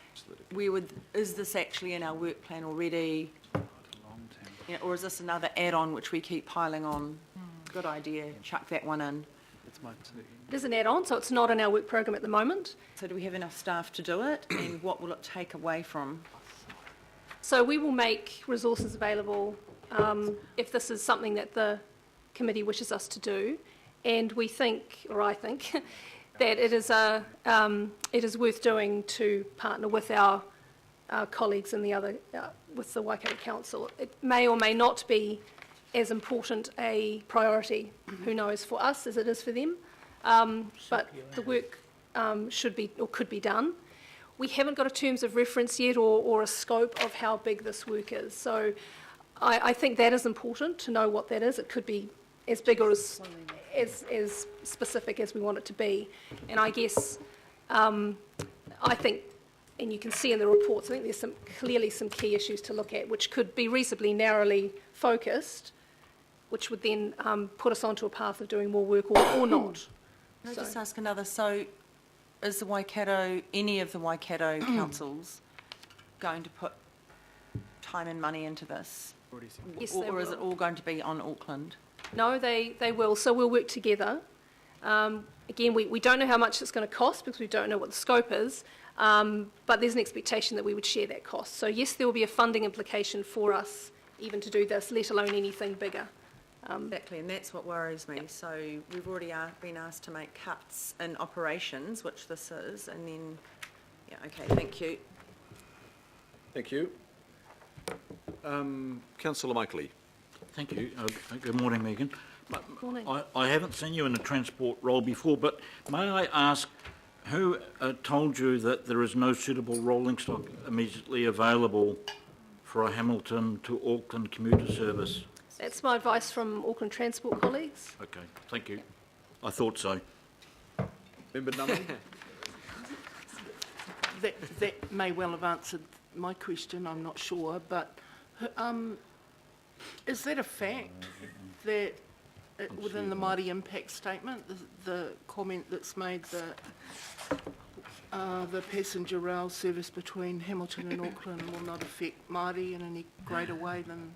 Is this actually in our work plan already? Yeah, or is this another add-on which we keep piling on? Good idea, chuck that one in. It is an add-on, so it's not in our work program at the moment. So do we have enough staff to do it? And what will it take away from? So we will make resources available if this is something that the committee wishes us to do. And we think, or I think, that it is worth doing to partner with our colleagues in the other, with the Waikato Council. It may or may not be as important a priority, who knows, for us as it is for them. But the work should be or could be done. We haven't got a terms of reference yet or a scope of how big this work is. So I think that is important to know what that is. It could be as big or as specific as we want it to be. And I guess, I think, and you can see in the reports, I think there's clearly some key issues to look at, which could be reasonably narrowly focused, which would then put us onto a path of doing more work or not. Can I just ask another? So is the Waikato, any of the Waikato councils going to put time and money into this? Yes, or is it all going to be on Auckland? No, they will. So we'll work together. Again, we don't know how much it's going to cost because we don't know what the scope is, but there's an expectation that we would share that cost. So yes, there will be a funding implication for us even to do this, let alone anything bigger. Exactly, and that's what worries me. So we've already been asked to make cuts in operations, which this is, and then, yeah, okay, thank you. Thank you. Councillor Michael. Thank you. Good morning, Megan. Morning. I haven't seen you in a transport role before, but may I ask who told you that there is no suitable rolling stock immediately available for a Hamilton to Auckland commuter service? That's my advice from Auckland Transport colleagues. Okay, thank you. I thought so. Member Nunn? That may well have answered my question, I'm not sure, but is that a fact that within the Māori impact statement, the comment that's made that the passenger rail service between Hamilton and Auckland will not affect Māori in any greater way than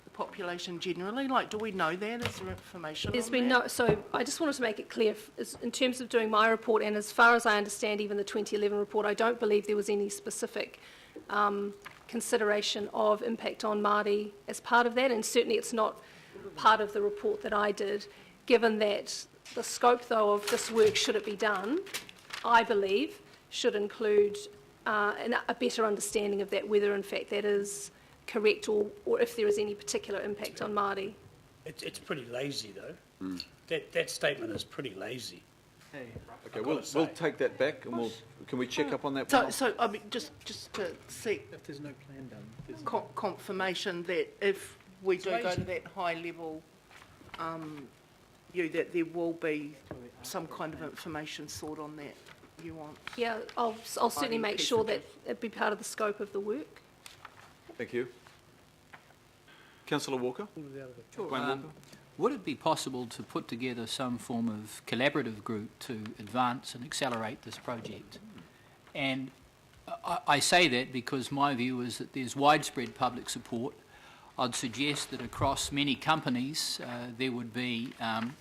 the population generally? Like, do we know that? Is there information There's on been that? no, so I just wanted to make it clear, in terms of doing my report, and as far as I understand even the 2011 report, I don't believe there was any specific consideration of impact on Māori as part of that, and certainly it's not part of the report that I did, given that the scope, though, of this work, should it be done, I believe, should include a better understanding of that, whether in fact that is correct or if there is any particular impact on Māori. It's pretty lazy, though. That statement is pretty lazy. Okay, we'll take that back and can we check up on that? So I mean, just to seek If there's no plan done. confirmation that if we do go to that high level view, that there will be some kind of information sought on that you want. Yeah, I'll certainly make sure that it be part of the scope of the work. Thank you. Councillor Walker? Sure. Wayne Walker? Would it be possible to put together some form of collaborative group to advance and accelerate this project? And I say that because my view is that there's widespread public support. I'd suggest that across many companies there would be an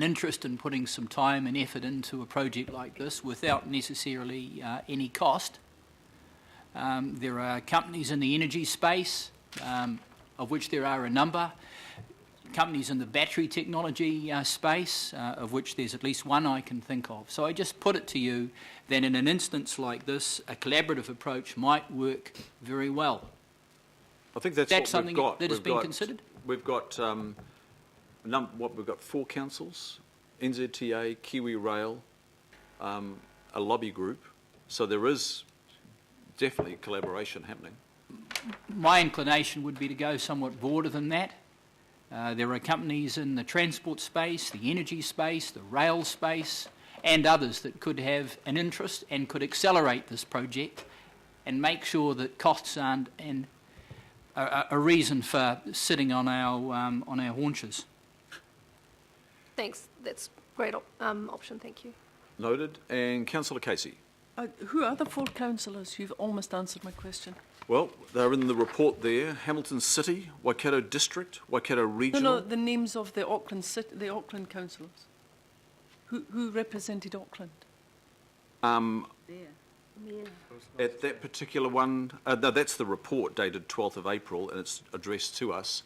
interest in putting some time and effort into a project like this without necessarily any cost. There are companies in the energy space, of which there are a number, companies in the battery technology space, of which there's at least one I can think of. So I just put it to you that in an instance like this, a collaborative approach might work very well. I think that's what something we've got. that has been considered? We've got, we've got 4 councils, NZTA, Kiwi Rail, a lobby group, so there is definitely collaboration happening. My inclination would be to go somewhat broader than that. There are companies in the transport space, the energy space, the rail space, and others that could have an interest and could accelerate this project and make sure that costs aren't a reason for sitting on our haunches. Thanks. That's a great option. Thank you. Noted. And Councillor Casey. Who are the 4 councillors? You've almost answered my question. Well, they're in the report there. Hamilton City, Waikato District, Waikato Regional. No, the names of the Auckland councillors. Who represented Auckland? At that particular one, no, that's the report dated 12th of April and it's addressed to us.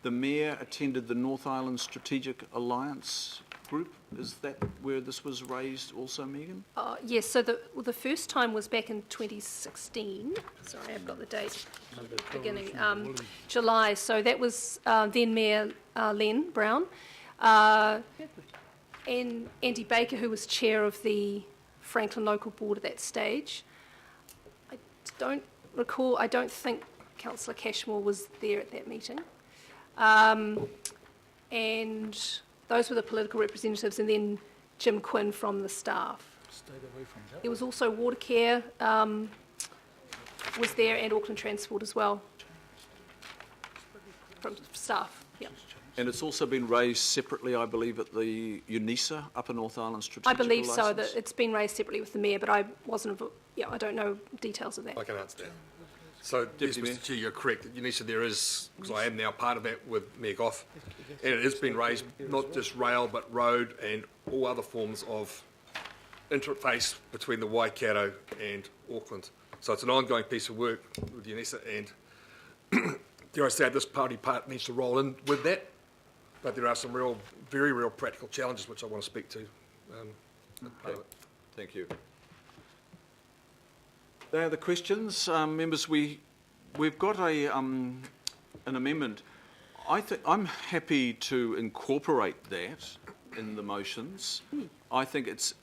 The Mayor attended the North Island Strategic Alliance group. Is that where this was raised also, Megan? Yes, so the first time was back in 2016. Sorry, I've got the date beginning. July, so that was then Mayor Len Brown and Andy Baker, who was chair of the Franklin Local Board at that stage. I don't think Councillor Cashmore was there at that meeting. And those were the political representatives, and then Jim Quinn from the staff. There was also Watercare was there, and Auckland Transport as well, from staff. Yeah. And it's also been raised separately, I believe, at the UNISA, Upper North Island Strategic I believe License. so. That it's been raised separately with the Mayor, but I wasn't. Yeah, I don't know details of that. I can answer that. So, yes, Mr Chair, you're correct. UNISA, there is, because I am now part of that with Mayor Goff, and it has been raised, not just rail, but road and all other forms of interface between the Waikato and Auckland. So it's an ongoing piece of work with UNISA, and dare I say, this party part needs to roll in with that, but there are some very real practical challenges which I want to speak to. Okay. Thank you. There are the questions. Members, we've got an amendment. I'm happy to incorporate that in the motions. I think it's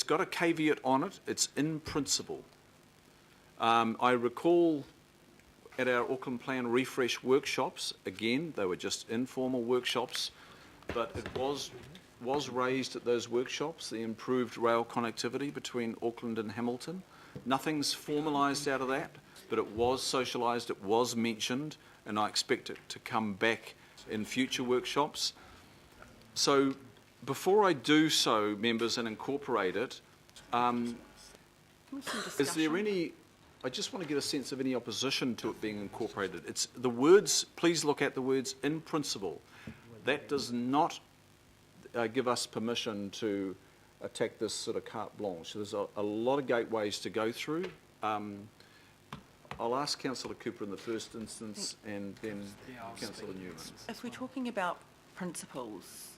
got a caveat on it. It's in principle. I recall at our Auckland Plan refresh workshops, again, they were just informal workshops, but it was raised at those workshops, the improved rail connectivity between Auckland and Hamilton. Nothing's formalised out of that, but it was socialised, it was mentioned, and I expect it to come back in future workshops. So before I do so, members, and incorporate it, is there any, I just want to get a sense of any opposition to it being incorporated. It's the words, please look at the words in principle. That does not give us permission to attack this sort of carte blanche. There's a lot of gateways to go through. I'll ask Councillor Cooper in the first instance and then Councillor Newman. If we're talking about principles,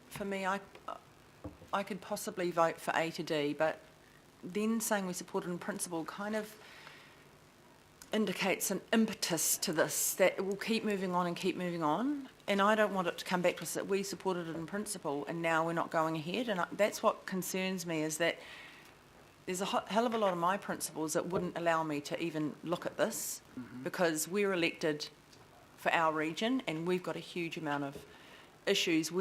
for me, I could possibly vote for A to D, but then saying we support it in principle kind of indicates an impetus to this, that it will keep moving on and keep moving on. And I don't want it to come back to us that we supported it in principle and now we're not going ahead. And that's what concerns me, is that there's a hell of a lot of my principles that wouldn't allow me to even look at this, because we're elected for our region and we've got a huge amount of issues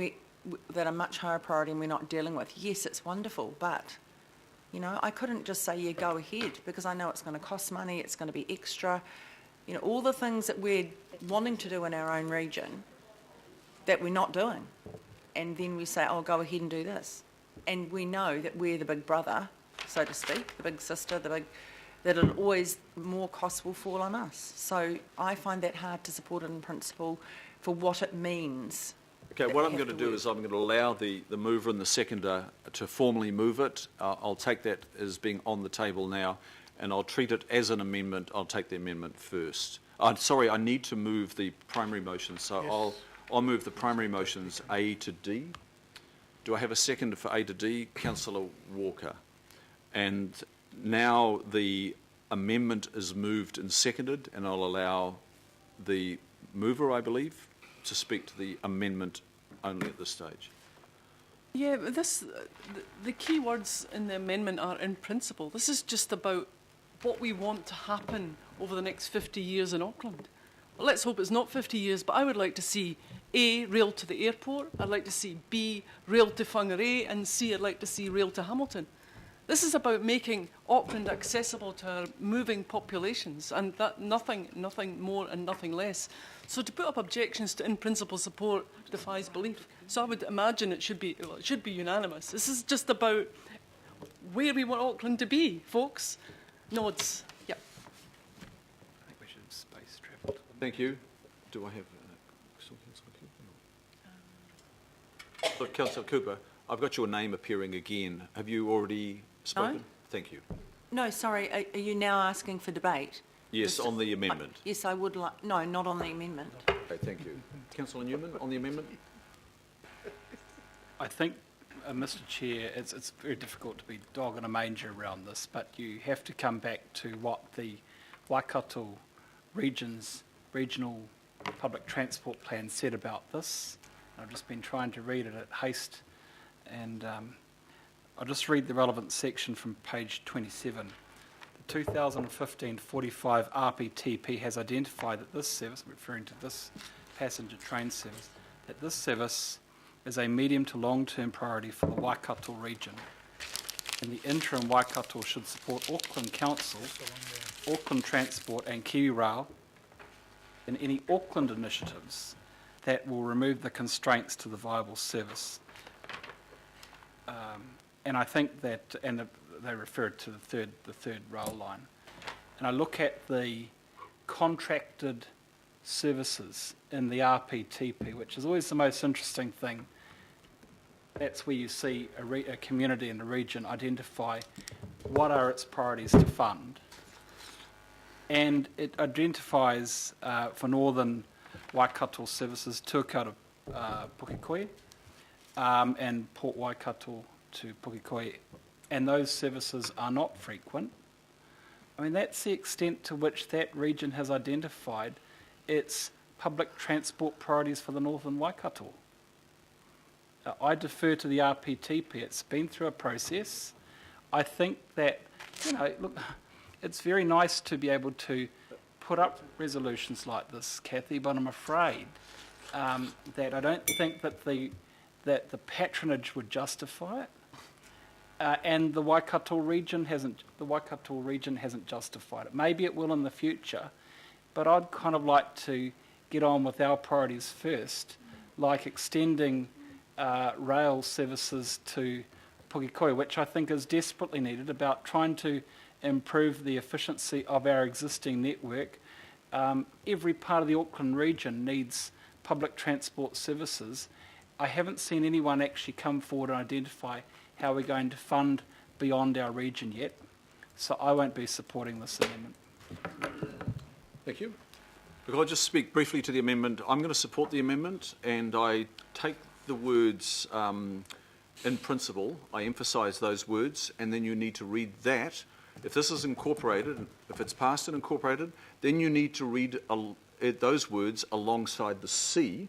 that are much higher priority and we're not dealing with. Yes, it's wonderful, but you know, I couldn't just say, yeah, go ahead, because I know it's going to cost money, it's going to be extra. You know, all the things that we're wanting to do in our own region that we're not doing. And then we say, oh, go ahead and do this. And we know that we're the big brother so to speak, the big sister, that always more costs will fall on us. So I find that hard to support it in principle for what it means. Okay, what I'm going to do is I'm going to allow the mover and the seconder to formally move it. I'll take that as being on the table now, and I'll treat it as an amendment. I'll take the amendment first. Sorry, I need to move the primary motion, so yes. I'll move the primary motions A to D. Do I have a seconder for A to D? Councillor Walker. And now the amendment is moved and seconded, and I'll allow the mover, I believe, to speak to the amendment only at this stage. Yeah, the key words in the amendment are in principle. This is just about what we want to happen over the next 50 years in Auckland. Well, let's hope it's not 50 years, but I would like to see A, rail to the airport, I'd like to see B, rail to Whangarei, and C, I'd like to see rail to Hamilton. This is about making Auckland accessible to our moving populations, and that nothing more and nothing less. So to put up objections to in-principle support defies belief. So I would imagine it should be unanimous. This is just about where we want Auckland to be, folks. Nods. Yep. I think we should have space travel. Thank you. Do I have Councillor Cooper? Look, Councillor Cooper, I've got your name appearing again. Have you already spoken? No. Thank you. No, sorry, are you now asking for debate? Yes, on the amendment. Yes, I would like... No, not on the amendment. Okay, thank you. Councillor Newman, on the amendment? I think, Mr Chair, it's very difficult to be dog in a manger around this, but you have to come back to what the Waikato regional public transport plan said about this. I've just been trying to read it at haste, and I'll just read the relevant section from page 27. The 2015-45 RPTP has identified that this service, referring to this passenger train service, that this service is a medium to long-term priority for the Waikato region. In the interim, Waikato should support Auckland Council, Auckland Transport and Kiwi Rail in any Auckland initiatives that will remove the constraints to the viable service. And I think that, and they referred to the third rail line. And I look at the contracted services in the RPTP, which is always the most interesting thing. That's where you see a community in a region identify what are its priorities to fund. And it identifies for northern Waikato services, Tuakau to Pukekohe, and Port Waikato to Pukekohe, and those services are not frequent. I mean, that's the extent to which that region has identified its public transport priorities for the northern Waikato. I defer to the RPTP. It's been through a process. I think that, look, it's very nice to be able to put up resolutions like this, Kathy, but I'm afraid that I don't think that the patronage would justify it. And the Waikato region hasn't justified it. Maybe it will in the future, but I'd kind of like to get on with our priorities first, like extending rail services to Pukekohe, which I think is desperately needed, about trying to improve the efficiency of our existing network. Every part of the Auckland region needs public transport services. I haven't seen anyone actually come forward and identify how we're going to fund beyond our region yet. So I won't be supporting this amendment. Thank you. Look, I'll just speak briefly to the amendment. I'm going to support the amendment, and I take the words in principle. I emphasise those words, and then you need to read that. If this is incorporated, if it's passed and incorporated, then you need to read those words alongside the C,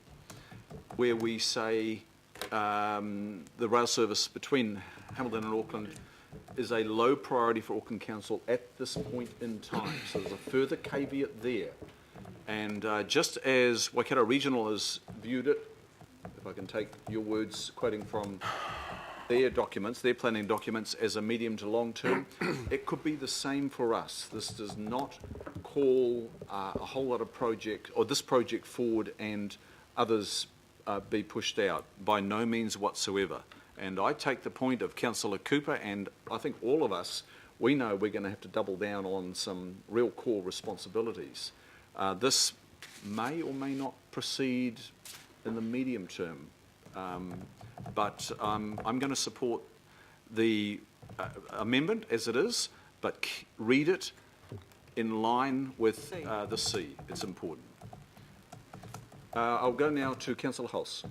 where we say the rail service between Hamilton and Auckland is a low priority for Auckland Council at this point in time. So there's a further caveat there. And just as Waikato Regional has viewed it, if I can take your words, quoting from their documents, their planning documents, as a medium to long term, it could be the same for us. This does not call a whole lot of project, or this project forward and others be pushed out, by no means whatsoever. And I take the point of Councillor Cooper, and I think all of us, we know we're going to have to double down on some real core responsibilities. This may or may not proceed in the medium term, but I'm going to support the amendment as it is, but read it in line with the C. It's important. I'll go now to Councillor Hulse.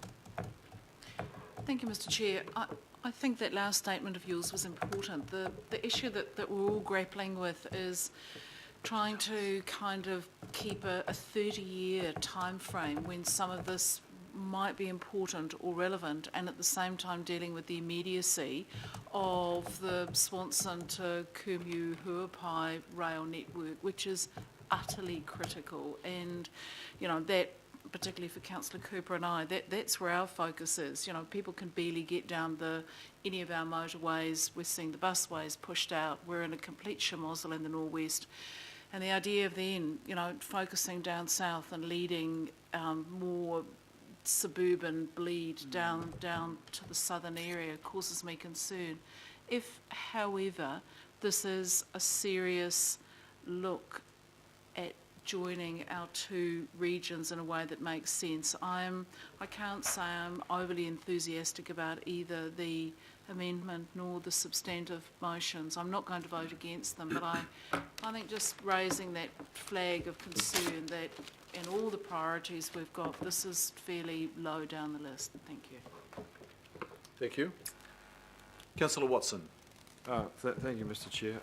Thank you, Mr. Chair. I think that last statement of yours was important. The issue that we're all grappling with is trying to kind of keep a 30-year time frame when some of this might be important or relevant, and at the same time dealing with the immediacy of the Swanson to Kumeu Huapai rail network, which is utterly critical. And, you know, that, particularly for Councillor Cooper and I, that's where our focus is. You know, people can barely get down any of our motorways. We're seeing the busways pushed out. We're in a complete shemozzle in the northwest. And the idea of then, you know, focusing down south and leading more suburban bleed down to the southern area causes me concern. If, however, this is a serious look at joining our two regions in a way that makes sense, I can't say I'm overly enthusiastic about either the amendment nor the substantive motions. I'm not going to vote against them, but I think just raising that flag of concern that in all the priorities we've got, this is fairly low down the list. Thank you. Thank you. Councillor Watson. Thank you, Mr. Chair.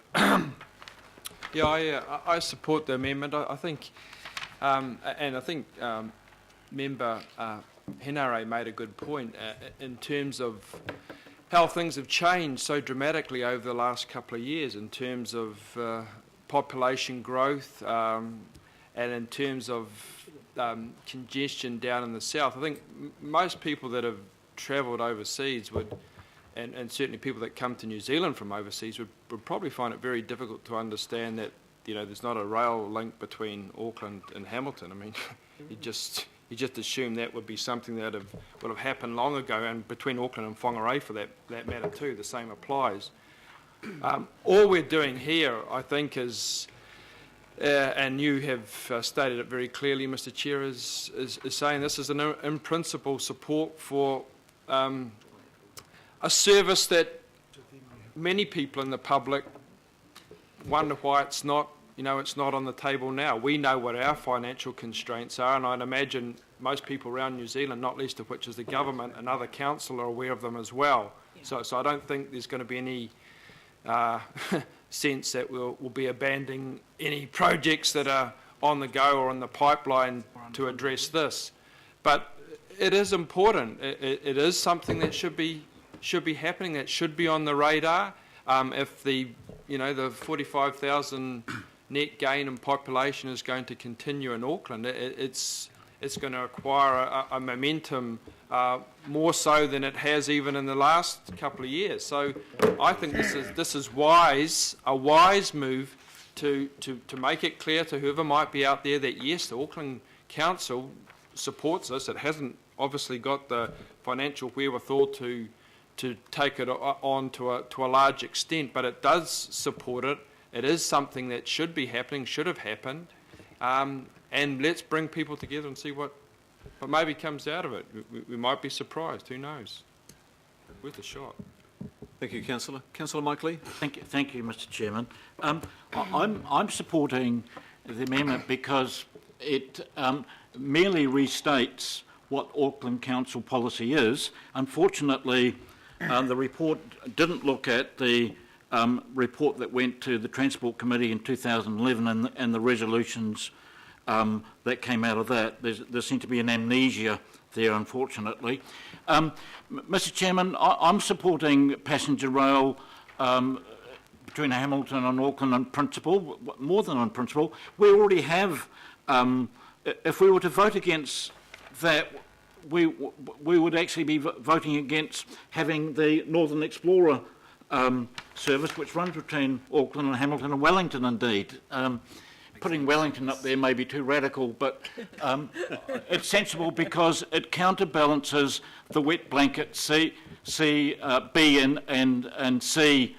I support the amendment. I think, and I think Member Henare made a good point in terms of how things have changed so dramatically over the last couple of years in terms of population growth and in terms of congestion down in the south. I think most people that have travelled overseas would, and certainly people that come to New Zealand from overseas would probably find it very difficult to understand that, you know, there's not a rail link between Auckland and Hamilton. I mean, you just assume that would be something that would have happened long ago, and between Auckland and Whangarei for that matter too, the same applies. All we're doing here, I think, is, and you have stated it very clearly, Mr. Chair, is saying this is an in principle support for a service that many people in the public wonder why it's not on the table now. We know what our financial constraints are, and I'd imagine most people around New Zealand, not least of which is the government and other council, are aware of them as well. Yeah. So I don't think there's going to be any sense that we'll be abandoning any projects that are on the go or in the pipeline to address this. But it is important. It is something that should be happening, that should be on the radar. If the 45,000 net gain in population is going to continue in Auckland, it's going to acquire a momentum more so than it has even in the last couple of years. So I think this is a wise move to make it clear to whoever might be out there that yes, the Auckland Council supports this. It hasn't obviously got the financial wherewithal to take it on to a large extent, but it does support it. It is something that should be happening, should have happened, and let's bring people together and see what maybe comes out of it. We might be surprised. Who knows? Worth a shot. Thank you, Councillor. Councillor Mike Lee. Thank you, Mr. Chairman. I'm supporting the amendment because it merely restates what Auckland Council policy is. Unfortunately, the report didn't look at the report that went to the Transport Committee in 2011 and the resolutions that came out of that. There seemed to be an amnesia there, unfortunately. Mr. Chairman, I'm supporting passenger rail between Hamilton and Auckland on principle, more than on principle. We already have, if we were to vote against that, we would actually be voting against having the Northern Explorer service, which runs between Auckland and Hamilton and Wellington, indeed. putting Wellington up there may be too radical, but it's sensible because it counterbalances the wet blanket B and C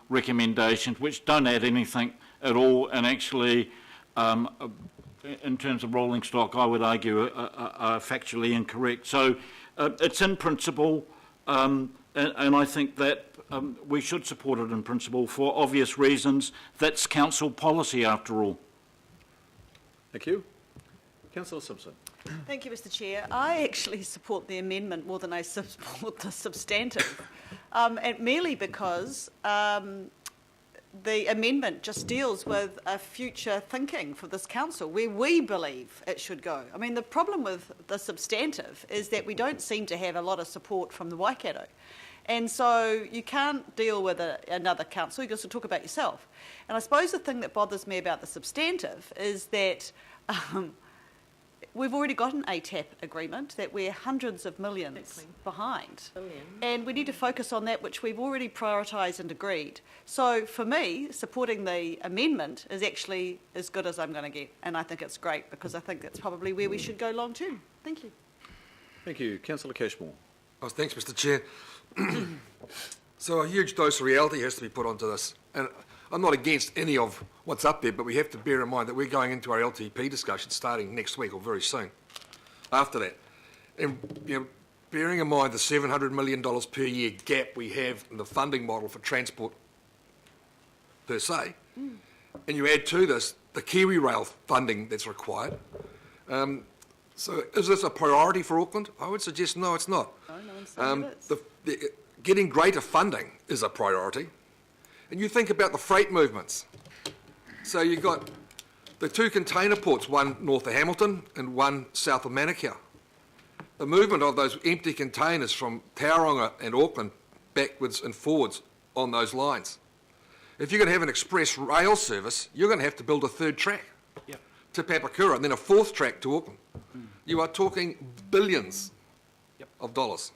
recommendations, which don't add anything at all, and actually, in terms of rolling stock, I would argue are factually incorrect. So it's in principle, and I think that we should support it in principle for obvious reasons. That's council policy after all. Thank you. Councillor Simpson. Thank you, Mr. Chair. I actually support the amendment more than I support the substantive, and merely because the amendment just deals with a future thinking for this council, where we believe it should go. I mean, the problem with the substantive is that we don't seem to have a lot of support from the Waikato. And so you can't deal with another council, you just talk about yourself. And I suppose the thing that bothers me about the substantive is that we've already got an ATAP agreement that we're hundreds of millions behind. And we need to focus on that which we've already prioritised and agreed. So for me, supporting the amendment is actually as good as I'm going to get. And I think it's great because I think that's probably where we should go long term. Thank you. Thank you. Councillor Cashmore. Oh, thanks, Mr. Chair. So a huge dose of reality has to be put onto this. And I'm not against any of what's up there, but we have to bear in mind that we're going into our LTP discussion starting next week or very soon after that. And bearing in mind the $700 million per year gap we have in the funding model for transport per se, and you add to this the Kiwi Rail funding that's required. So is this a priority for Auckland? I would suggest no, it's not. Getting greater funding is a priority. And you think about the freight movements. So you've got the two container ports, one north of Hamilton and one south of Manukau. The movement of those empty containers from Tauranga and Auckland backwards and forwards on those lines. If you're going to have an express rail service, you're going to have to build a third track to Papakura and then a fourth track to Auckland. You are talking billions of dollars.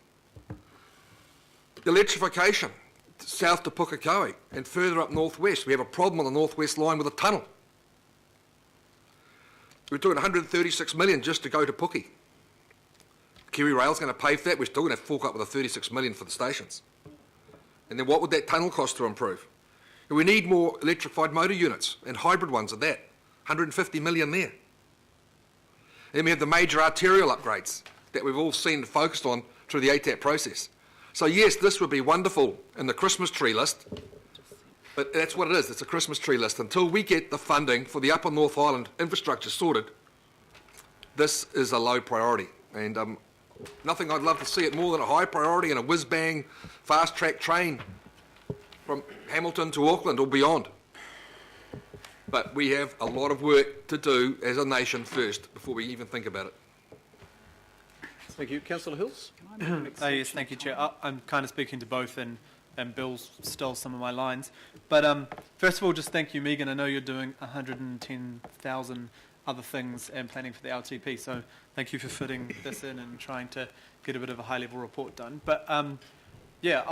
Electrification, south to Pukekohe and further up northwest. We have a problem on the northwest line with a tunnel. We're talking 136 million just to go to Puke. Kiwi Rail's going to pay for that. We're still going to have to fork up with the 36 million for the stations. And then what would that tunnel cost to improve? And we need more electrified motor units and hybrid ones at that. 150 million there. Then we have the major arterial upgrades that we've all seen and focused on through the ATAP process. So yes, this would be wonderful in the Christmas tree list, but that's what it is, it's a Christmas tree list. Until we get the funding for the Upper North Island infrastructure sorted, this is a low priority. And nothing I'd love to see it more than a high priority and a whiz-bang fast-track train from Hamilton to Auckland or beyond. But we have a lot of work to do as a nation first before we even think about it. Thank you. Councillor Hills? Yes, thank you, Chair. I'm kind of speaking to both, and Bill stole some of my lines. But first of all, just thank you, Megan. I know you're doing 110,000 other things and planning for the LTP, so thank you for fitting this in and trying to get a bit of a high-level report done. But yeah,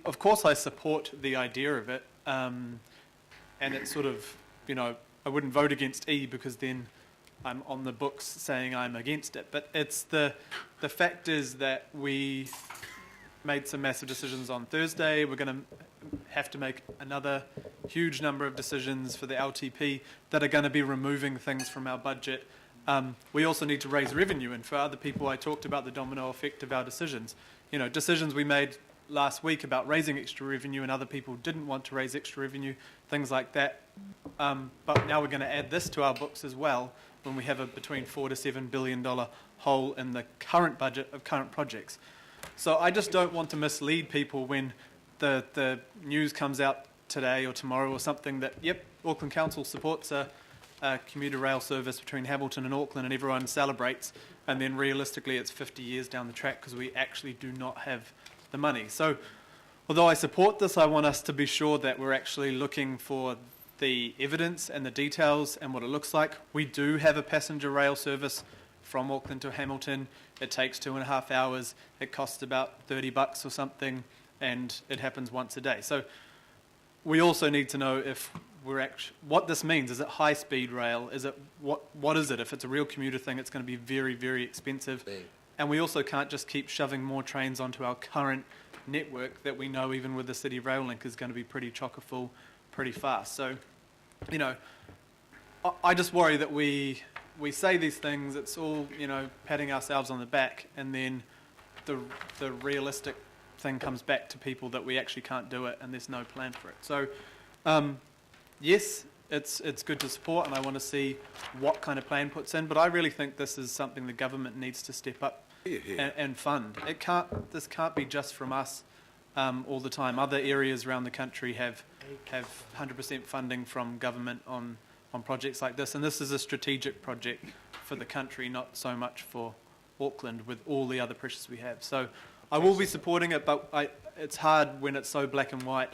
of course I support the idea of it, and it's sort of, I wouldn't vote against E because then I'm on the books saying I'm against it. But it's the fact is that we made some massive decisions on Thursday. We're going to have to make another huge number of decisions for the LTP that are going to be removing things from our budget. We also need to raise revenue, and for other people I talked about the domino effect of our decisions. Decisions we made last week about raising extra revenue and other people didn't want to raise extra revenue, things like that. But now we're going to add this to our books as well when we have a between $4 to $7 billion hole in the current budget of current projects. So I just don't want to mislead people when the news comes out today or tomorrow or something that, yep, Auckland Council supports a commuter rail service between Hamilton and Auckland and everyone celebrates, and then realistically it's 50 years down the track because we actually do not have the money. So although I support this, I want us to be sure that we're actually looking for the evidence and the details and what it looks like. We do have a passenger rail service from Auckland to Hamilton. It takes 2.5 hours. It costs about $30 or something, and it happens once a day. So we also need to know if what this means. Is it high-speed rail? Is it what is it? If it's a real commuter thing, it's going to be very, very expensive. And we also can't just keep shoving more trains onto our current network that we know, even with the City Rail Link, is going to be pretty chock-a-full pretty fast. So, you know, I just worry that we say these things, it's all, you know, patting ourselves on the back, and then the realistic thing comes back to people that we actually can't do it and there's no plan for it. So, yes, it's good to support, and I want to see what kind of plan puts in, but I really think this is something the government needs to step up and fund. This can't be just from us all the time. Other areas around the country have 100% funding from government on projects like this, and this is a strategic project for the country, not so much for Auckland with all the other pressures we have. So I will be supporting it, but it's hard when it's so black and white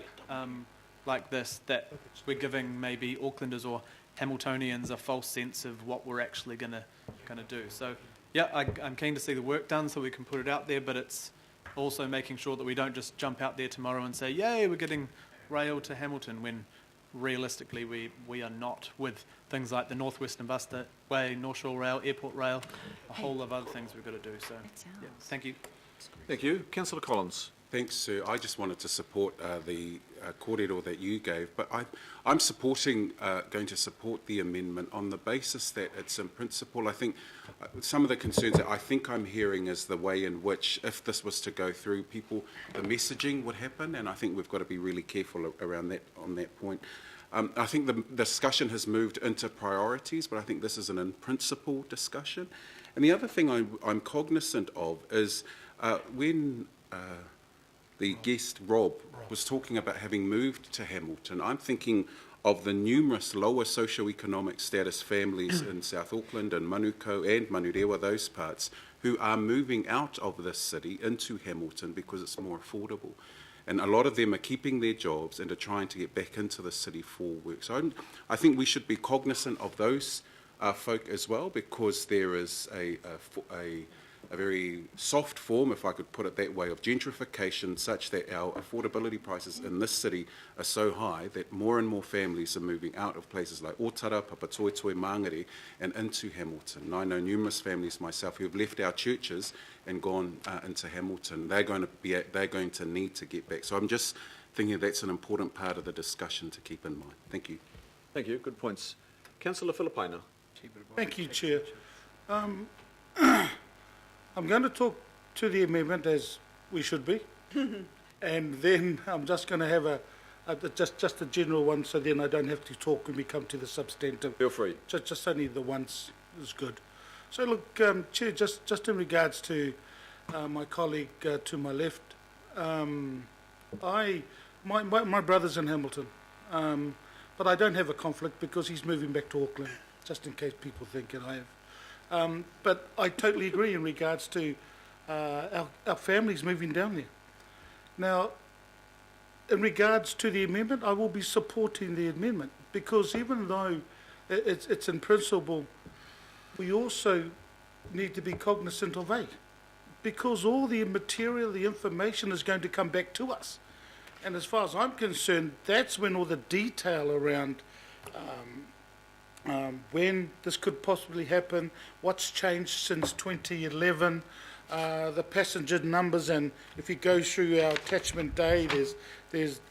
like this, that we're giving maybe Aucklanders or Hamiltonians a false sense of what we're actually going to do. So yeah, I'm keen to see the work done so we can put it out there, but it's also making sure that we don't just jump out there tomorrow and say, yay, we're getting rail to Hamilton, when realistically we are not, with things like the North Western Busway, North Shore Rail, Airport Rail, a whole lot of other things we've got to do. So yeah, thank you. Thank you. Councillor Collins. Thanks, sir. I just wanted to support the kōrero that you gave, but I'm going to support the amendment on the basis that it's in principle. I think some of the concerns that I think I'm hearing is the way in which, if this was to go through, the messaging would happen, and I think we've got to be really careful around that on that point. I think the discussion has moved into priorities, but I think this is an in-principle discussion. And the other thing I'm cognizant of is when the guest, Rob, was talking about having moved to Hamilton, I'm thinking of the numerous lower socioeconomic status families in South Auckland and Manukau and Manurewa, those parts, who are moving out of this city into Hamilton because it's more affordable. And a lot of them are keeping their jobs and are trying to get back into the city for work. So I think we should be cognizant of those folk as well, because there is a very soft form, if I could put it that way, of gentrification, such that our affordability prices in this city are so high that more and more families are moving out of places like Otara, Papatoetoe, Mangere, and into Hamilton. And I know numerous families myself who have left our churches and gone into Hamilton. They're going to need to get back. So I'm just thinking that's an important part of the discussion to keep in mind. Thank you. Thank you. Good points. Councillor Filipaina. Thank you, Chair. I'm going to talk to the amendment as we should be, and then I'm just going to have just a general one, so then I don't have to talk when we come to the substantive. Feel free. Just only the once is good. So look, Chair, just in regards to my colleague to my left, my brother's in Hamilton, but I don't have a conflict because he's moving back to Auckland, just in case people think that I have. But I totally agree in regards to our families moving down there. Now, in regards to the amendment, I will be supporting the amendment, because even though it's in principle, we also need to be cognizant of because all the material, the information is going to come back to us. And as far as I'm concerned, that's when all the detail around when this could possibly happen, what's changed since 2011, the passenger numbers, and if you go through our attachment day, there's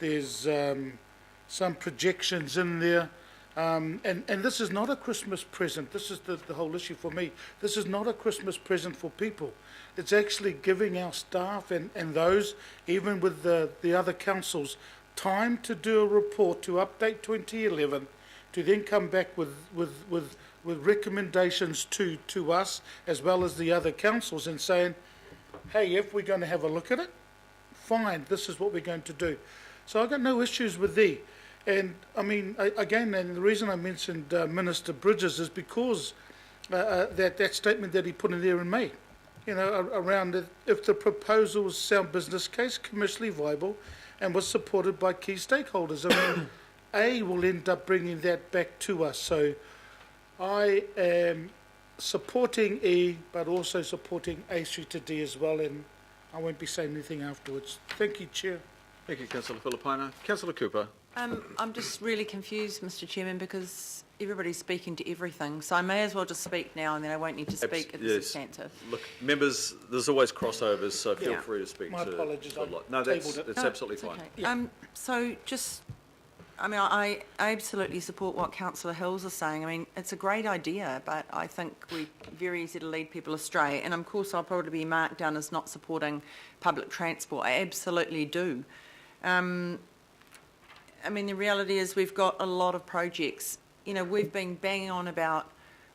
some projections in there. And this is not a Christmas present. This is the whole issue for me. This is not a Christmas present for people. It's actually giving our staff and those, even with the other councils, time to do a report to update 2011, to then come back with recommendations to us as well as the other councils, and saying, hey, if we're going to have a look at it, fine, this is what we're going to do. So I've got no issues with thee. And I mean, again, and the reason I mentioned Minister Bridges is because that statement that he put in there in May, you know, around if the proposal was sound business case, commercially viable, and was supported by key stakeholders. I mean, A will end up bringing that back to us. So I am supporting E, but also supporting A through to D as well, and I won't be saying anything afterwards. Thank you, Chair. Thank you, Councillor Filipaina. Councillor Cooper. I'm just really confused, Mr Chairman, because everybody's speaking to everything, so I may as well just speak now and then I won't need to speak at the substantive. Look, members, there's always crossovers, so feel Yeah. free to speak My to... apologies, to a I lot. No, that's tabled it. No, absolutely fine. Okay. So just, I mean, I absolutely support what Councillor Hills is saying. I mean, it's a great idea, but I think we very easy to lead people astray. And of course, I'll probably be marked down as not supporting public transport. I absolutely do. I mean, the reality is we've got a lot of projects. You know, we've been banging on about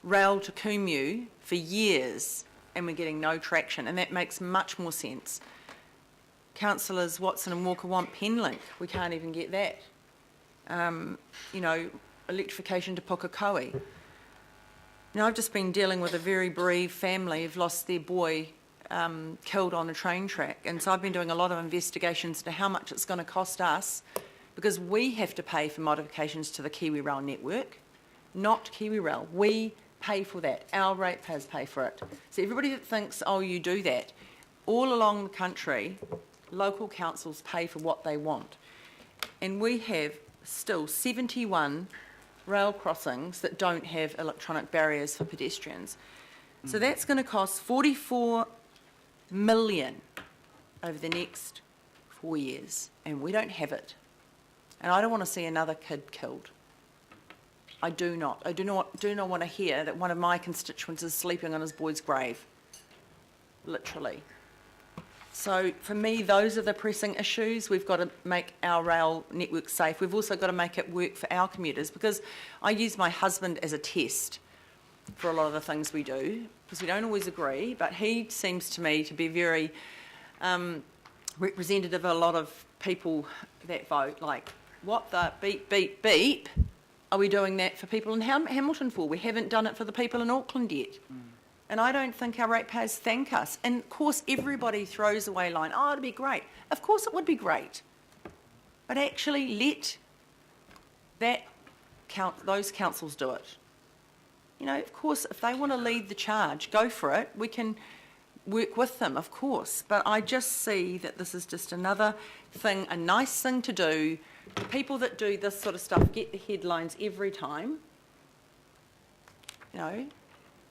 rail to Kumu for years, and we're getting no traction, and that makes much more sense. Councillors Watson and Walker want Penlink. We can't even get that. You know, electrification to Pukekohe. Now, I've just been dealing with a very bereaved family who've lost their boy killed on a train track, and so I've been doing a lot of investigations into how much it's going to cost us, because we have to pay for modifications to the Kiwi Rail network, not Kiwi Rail. We pay for that. Our ratepayers pay for it. So everybody that thinks, oh, you do that, all along the country, local councils pay for what they want. And we have still 71 rail crossings that don't have electronic barriers for pedestrians. So that's going to cost 44 million over the next 4 years, and we don't have it. And I don't want to see another kid killed. I do not. I do not want to hear that one of my constituents is sleeping on his boy's grave. Literally. So for me, those are the pressing issues. We've got to make our rail network safe. We've also got to make it work for our commuters, because I use my husband as a test for a lot of the things we do, because we don't always agree, but he seems to me to be very representative of a lot of people that vote. Like, what the beep, beep, beep are we doing that for people in Hamilton for? We haven't done it for the people in Auckland yet. And I don't think our ratepayers thank us. And of course, everybody throws away a line, oh, it'd be great. Of course it would be great. But actually let those councils do it. You know, of course, if they want to lead the charge, go for it. We can work with them, of course. But I just see that this is just another thing, a nice thing to do. The people that do this sort of stuff get the headlines every time. You know,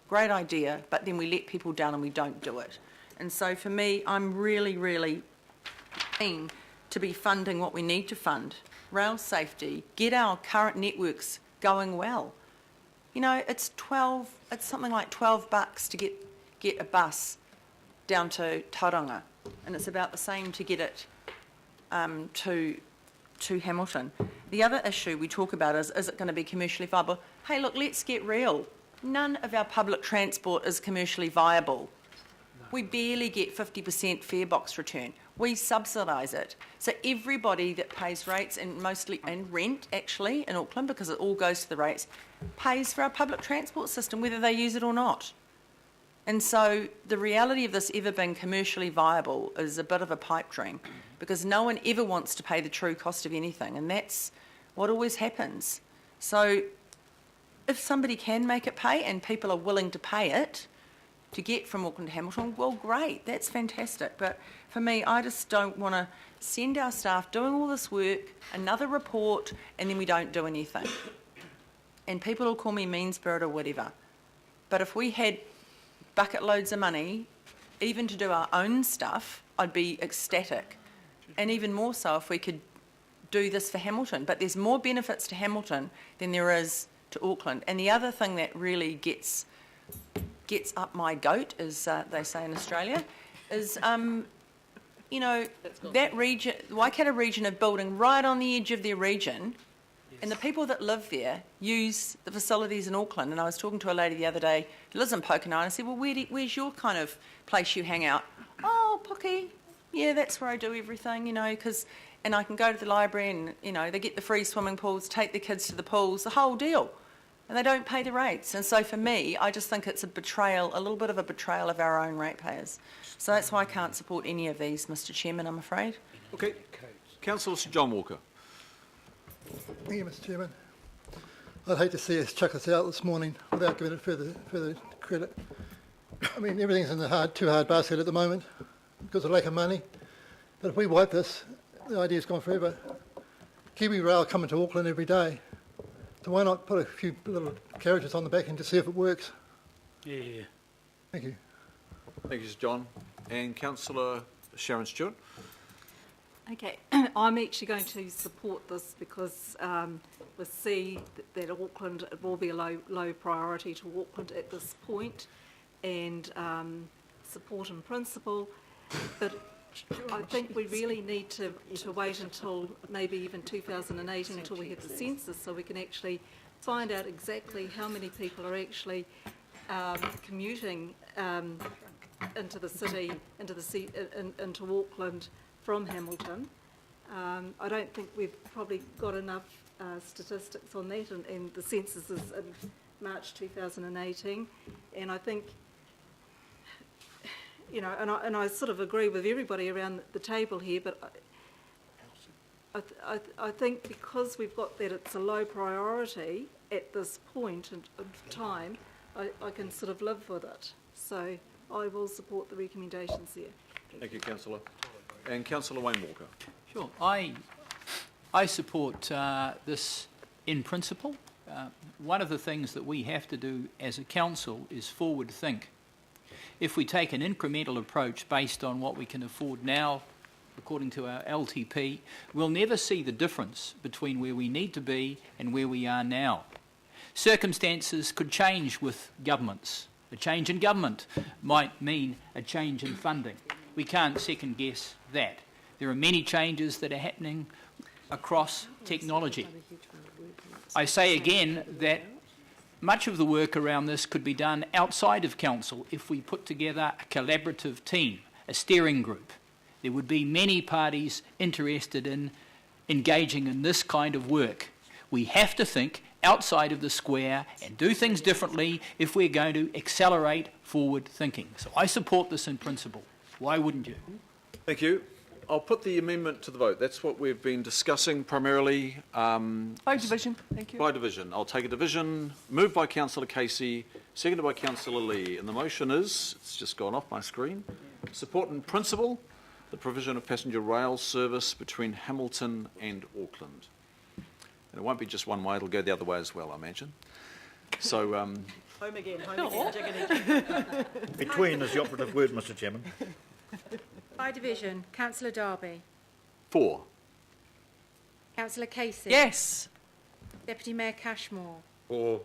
great idea, but then we let people down and we don't do it. And so for me, I'm really, really keen to be funding what we need to fund. Rail safety, get our current networks going well. You know, it's something like $12 to get a bus down to Tauranga, and it's about the same to get it to Hamilton. The other issue we talk about is it going to be commercially viable? Hey, look, let's get real. None of our public transport is commercially viable. No. We barely get 50% fare box return. We subsidise it. So everybody that pays rates, and rent actually in Auckland, because it all goes to the rates, pays for our public transport system, whether they use it or not. And so the reality of this ever being commercially viable is a bit of a pipe dream, because no one ever wants to pay the true cost of anything, and that's what always happens. So if somebody can make it pay and people are willing to pay it to get from Auckland to Hamilton, well, great, that's fantastic. But for me, I just don't want to send our staff doing all this work, another report, and then we don't do anything. And people will call me mean-spirited or whatever. But if we had bucket loads of money, even to do our own stuff, I'd be ecstatic. And even more so if we could do this for Hamilton. But there's more benefits to Hamilton than there is to Auckland. And the other thing that really gets up my goat, as they say in Australia, is, you know, that region, the Waikato region, are building right on the edge of their region, and the people that live there use the facilities in Auckland. And I was talking to a lady the other day who lives in Pokeno, and I said, well, where's your kind of place you hang out? Oh, Puki. Yeah, that's where I do everything, you know, and I can go to the library and, you know, they get the free swimming pools, take the kids to the pools, the whole deal. And they don't pay the rates. And so for me, I just think it's a betrayal, a little bit of a betrayal of our own ratepayers. So that's why I can't support any of these, Mr Chairman, I'm afraid. Okay. Councillor John Walker. Thank you, Mr Chairman. I'd hate to see us chuck us out this morning without giving it further credit. I mean, everything's in the too hard basket at the moment because of lack of money. But if we wipe this, the idea's gone forever. Kiwi Rail coming to Auckland every day. So why not put a few little carriages on the back end to see if it works? Yeah. Thank you. Thank you, John. And Councillor Sharon Stewart. Okay, I'm actually going to support this because we see that Auckland, it will be a low priority to Auckland at this point, and support in principle, but I think we really need to wait until maybe even 2018 until we have the census, so we can actually find out exactly how many people are actually commuting into the city, into Auckland from Hamilton. I don't think we've probably got enough statistics on that, and the census is in March 2018, and I think, you know, and I sort of agree with everybody around the table here, but I think because we've got that it's a low priority at this point of time, I can sort of live with it. So I will support the recommendations there. Thank you, Councillor. And Councillor Wayne Walker. Sure. I support this in principle. One of the things that we have to do as a council is forward think. If we take an incremental approach based on what we can afford now, according to our LTP, we'll never see the difference between where we need to be and where we are now. Circumstances could change with governments. A change in government might mean a change in funding. We can't second guess that. There are many changes that are happening across technology. I say again that much of the work around this could be done outside of council if we put together a collaborative team, a steering group. There would be many parties interested in engaging in this kind of work. We have to think outside of the square and do things differently if we're going to accelerate forward thinking. So I support this in principle. Why wouldn't you? Thank you. I'll put the amendment to the vote. That's what we've been discussing primarily. By division, thank you. By division. I'll take a division. Moved by Councillor Casey, seconded by Councillor Lee. And the motion is, it's just gone off my screen, support in principle the provision of passenger rail service between Hamilton and Auckland. And it won't be just one way, it'll go the other way as well, I imagine. So, Home again, jiggity. Between is the operative word, Mr Chairman. By division, Councillor Darby. 4. Councillor Casey. Yes. Deputy Mayor Cashmore. 4.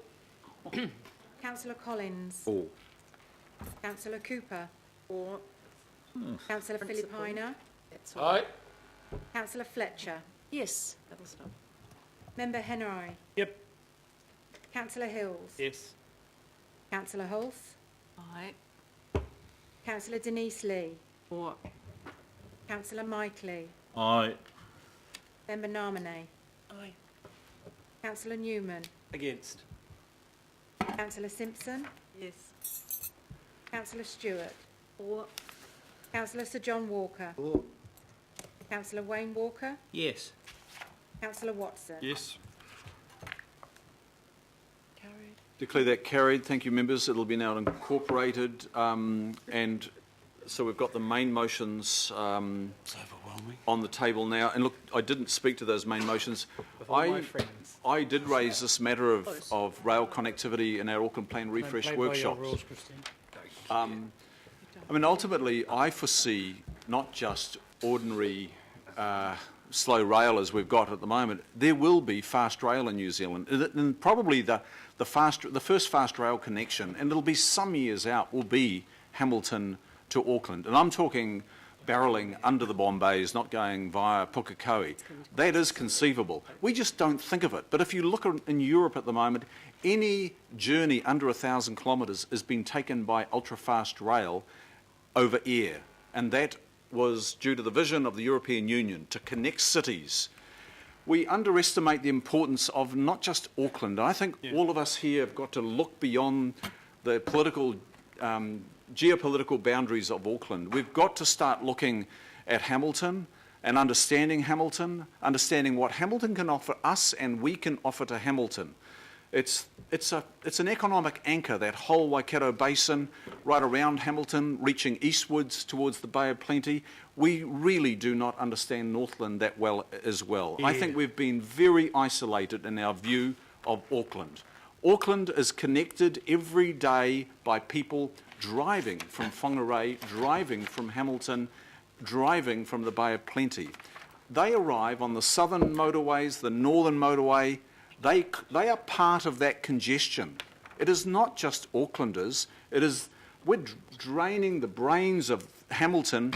Councillor Collins. 4. Councillor Cooper. 4. Councillor Filipina. Aye. Councillor Fletcher. Yes. That'll stop. Member Henry. Yep. Councillor Hills. Yes. Councillor Hulse. Aye. Councillor Denise Lee. 4. Councillor Mike Lee. Aye. Member Namane. Aye. Councillor Newman. Against. Councillor Simpson. Yes. Councillor Stewart. 4. Councillor Sir John Walker. 4. Councillor Wayne Walker. Yes. Councillor Watson. Yes. Carried. Declare that carried. Thank you, members. It'll be now incorporated. And so we've got the main motions It's overwhelming. on the table now. And look, I didn't speak to those main motions. I did raise this matter of rail connectivity in our Auckland Plan Refresh workshops. I mean, ultimately, I foresee not just ordinary slow rail as we've got at the moment. There will be fast rail in New Zealand, and probably the first fast rail connection, and it'll be some years out, will be Hamilton to Auckland. And I'm talking barrelling under the Bombays, not going via Pukekohe. That is conceivable. We just don't think of it. But if you look in Europe at the moment, any journey under 1,000 kilometres is being taken by ultra-fast rail over air. And that was due to the vision of the European Union to connect cities. We underestimate the importance of not just Auckland. I think all of us here have got to look beyond the political geopolitical boundaries of Auckland. We've got to start looking at Hamilton and understanding what Hamilton can offer us and we can offer to Hamilton. It's an economic anchor, that whole Waikato Basin, right around Hamilton, reaching eastwards towards the Bay of Plenty. We really do not understand Northland that well as well. I think we've been very isolated in our view of Auckland. Auckland is connected every day by people driving from Whangarei, driving from Hamilton, driving from the Bay of Plenty. They arrive on the southern motorways, the northern motorway. They are part of that congestion. It is not just Aucklanders. We're draining the brains of Hamilton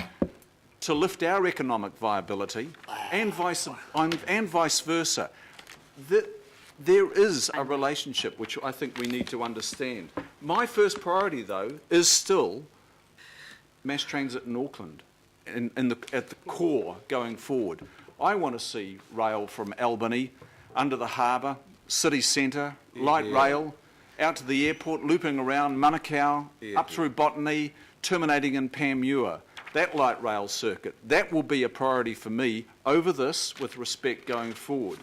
to lift our economic viability, and vice versa. There is a relationship which I think we need to understand. My first priority, though, is still mass transit in Auckland, at the core going forward. I want to see rail from Albany, under the harbour, city centre, light rail, out to the airport, looping around Manukau, up through Botany, terminating in Panmure. That light rail circuit, that will be a priority for me over this with respect going forward.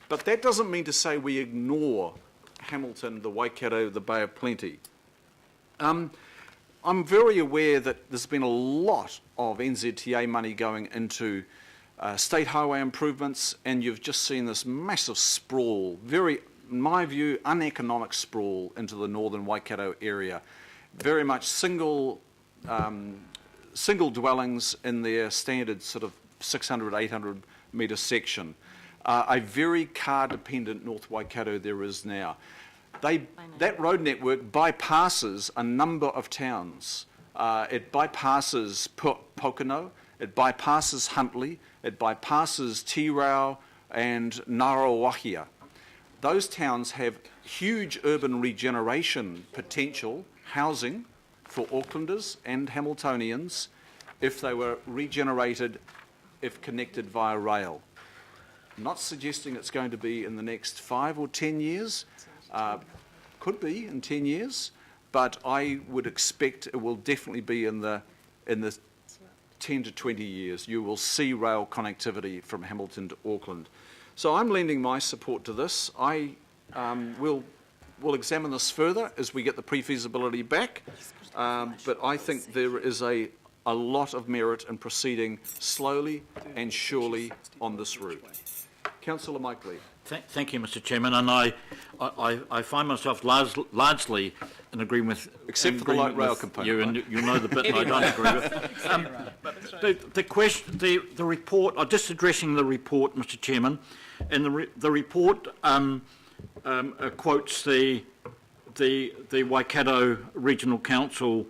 But that doesn't mean to say we ignore Hamilton, the Waikato, the Bay of Plenty. I'm very aware that there's been a lot of NZTA money going into state highway improvements, and you've just seen this massive sprawl, very, in my view, uneconomic sprawl into the northern Waikato area. Very much single dwellings in their standard sort of 600, 800 metre section. A very car-dependent North Waikato there is now. That road network bypasses a number of towns. It bypasses Pokeno, it bypasses Huntly, it bypasses Tirau and Ngarawahia. Those towns have huge urban regeneration potential, housing for Aucklanders and Hamiltonians if they were regenerated, if connected via rail. I'm not suggesting it's going to be in the next 5 or 10 years, could be in 10 years, but I would expect it will definitely be in the 10 to 20 years. You will see rail connectivity from Hamilton to Auckland. So I'm lending my support to this. I will examine this further as we get the pre-feasibility back, but I think there is a lot of merit in proceeding slowly and surely on this route. Councillor Mike Lee. Thank you, Mr. Chairman, and I find myself largely in agreement with except for the light rail component. You, and you know the bit I don't agree with. The question, the report. I'm just addressing the report, Mr. Chairman, and the report quotes the Waikato Regional Council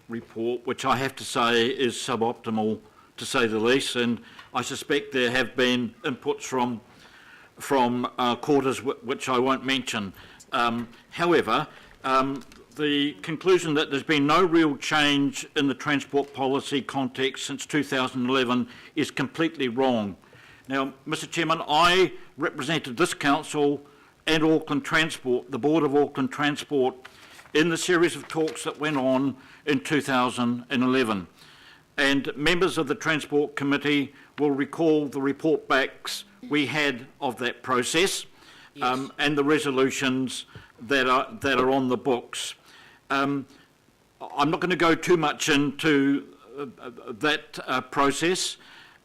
report, which I have to say is suboptimal, to say the least, and I suspect there have been inputs from quarters which I won't mention. However, the conclusion that there's been no real change in the transport policy context since 2011 is completely wrong. Now, Mr. Chairman, I represented this council and Auckland Transport, the Board of Auckland Transport, in the series of talks that went on in 2011. And members of the Transport Committee will recall the report backs we had of that process, and the resolutions that are on the books. I'm not going to go too much into that process.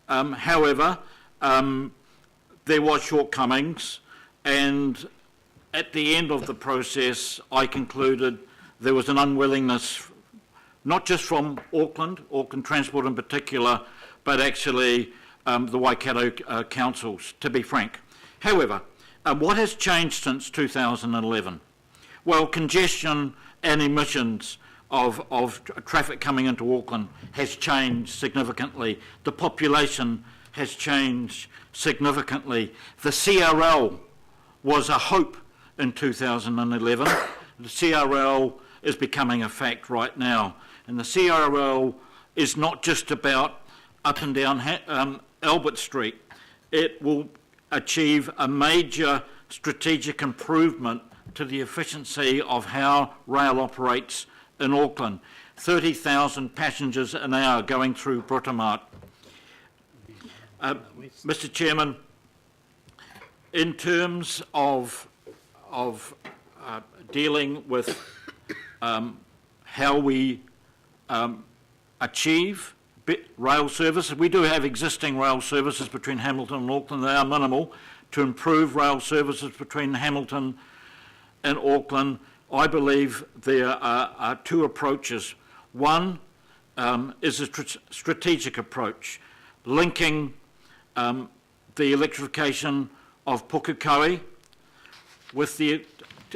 However, there was shortcomings, and at the end of the process, I concluded there was an unwillingness, not just from Auckland Transport in particular, but actually the Waikato councils, to be frank. However, what has changed since 2011? Well, congestion and emissions of traffic coming into Auckland has changed significantly. The population has changed significantly. The CRL was a hope in 2011. The CRL is becoming a fact right now. And the CRL is not just about up and down Albert Street. It will achieve a major strategic improvement to the efficiency of how rail operates in Auckland. 30,000 passengers an hour going through Britomart. Mr. Chairman, in terms of dealing with how we achieve rail services. We do have existing rail services between Hamilton and Auckland. They are minimal. To improve rail services between Hamilton and Auckland, I believe there are two approaches. One is a strategic approach, linking the electrification of Pukekohe with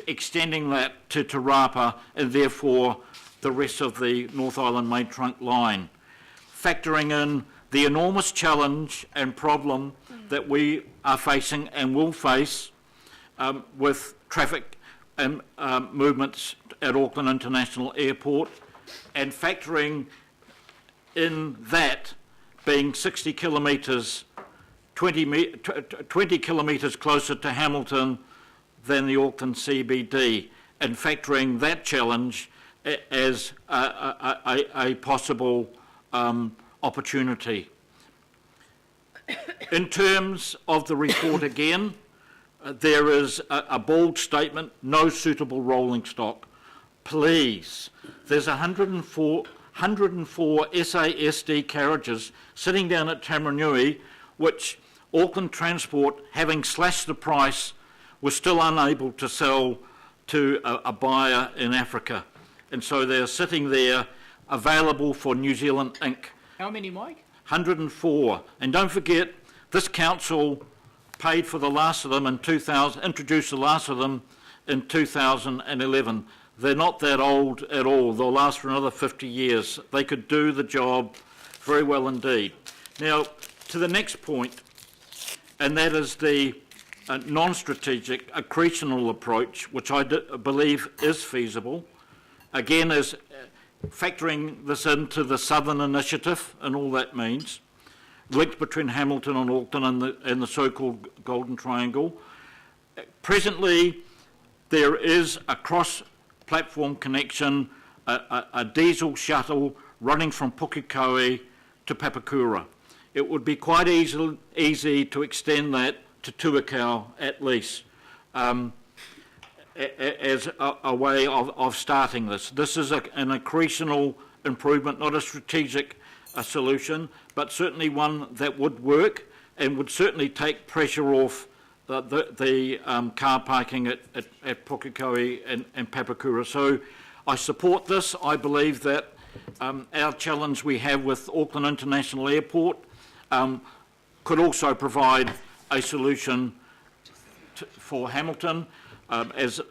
extending that to Te Rapa and therefore the rest of the North Island Main Trunk line, factoring in the enormous challenge and problem that we are facing and will face with traffic and movements at Auckland International Airport, and factoring in that being 60 kilometres, 20 kilometres closer to Hamilton than the Auckland CBD, and factoring that challenge as a possible opportunity. In terms of the report again, there is a bold statement, no suitable rolling stock. Please, there's 104 SASD carriages sitting down at Tamaranui, which Auckland Transport, having slashed the price, was still unable to sell to a buyer in Africa. And so they're sitting there available for New Zealand Inc. How many, Mike? 104. And don't forget, this council paid for the last of them in 2000, introduced the last of them in 2011. They're not that old at all. They'll last for another 50 years. They could do the job very well indeed. Now, to the next point, and that is the non-strategic accretional approach, which I believe is feasible. Again, is factoring this into the Southern Initiative and all that means, linked between Hamilton and Auckland and the so-called Golden Triangle. Presently, there is a cross-platform connection, a diesel shuttle running from Pukekohe to Papakura. It would be quite easy to extend that to Tuakau at least, as a way of starting this. This is an accretional improvement, not a strategic solution, but certainly one that would work and would certainly take pressure off the car parking at Pukekohe and Papakura. So I support this. I believe that our challenge we have with Auckland International Airport could also provide a solution for Hamilton. As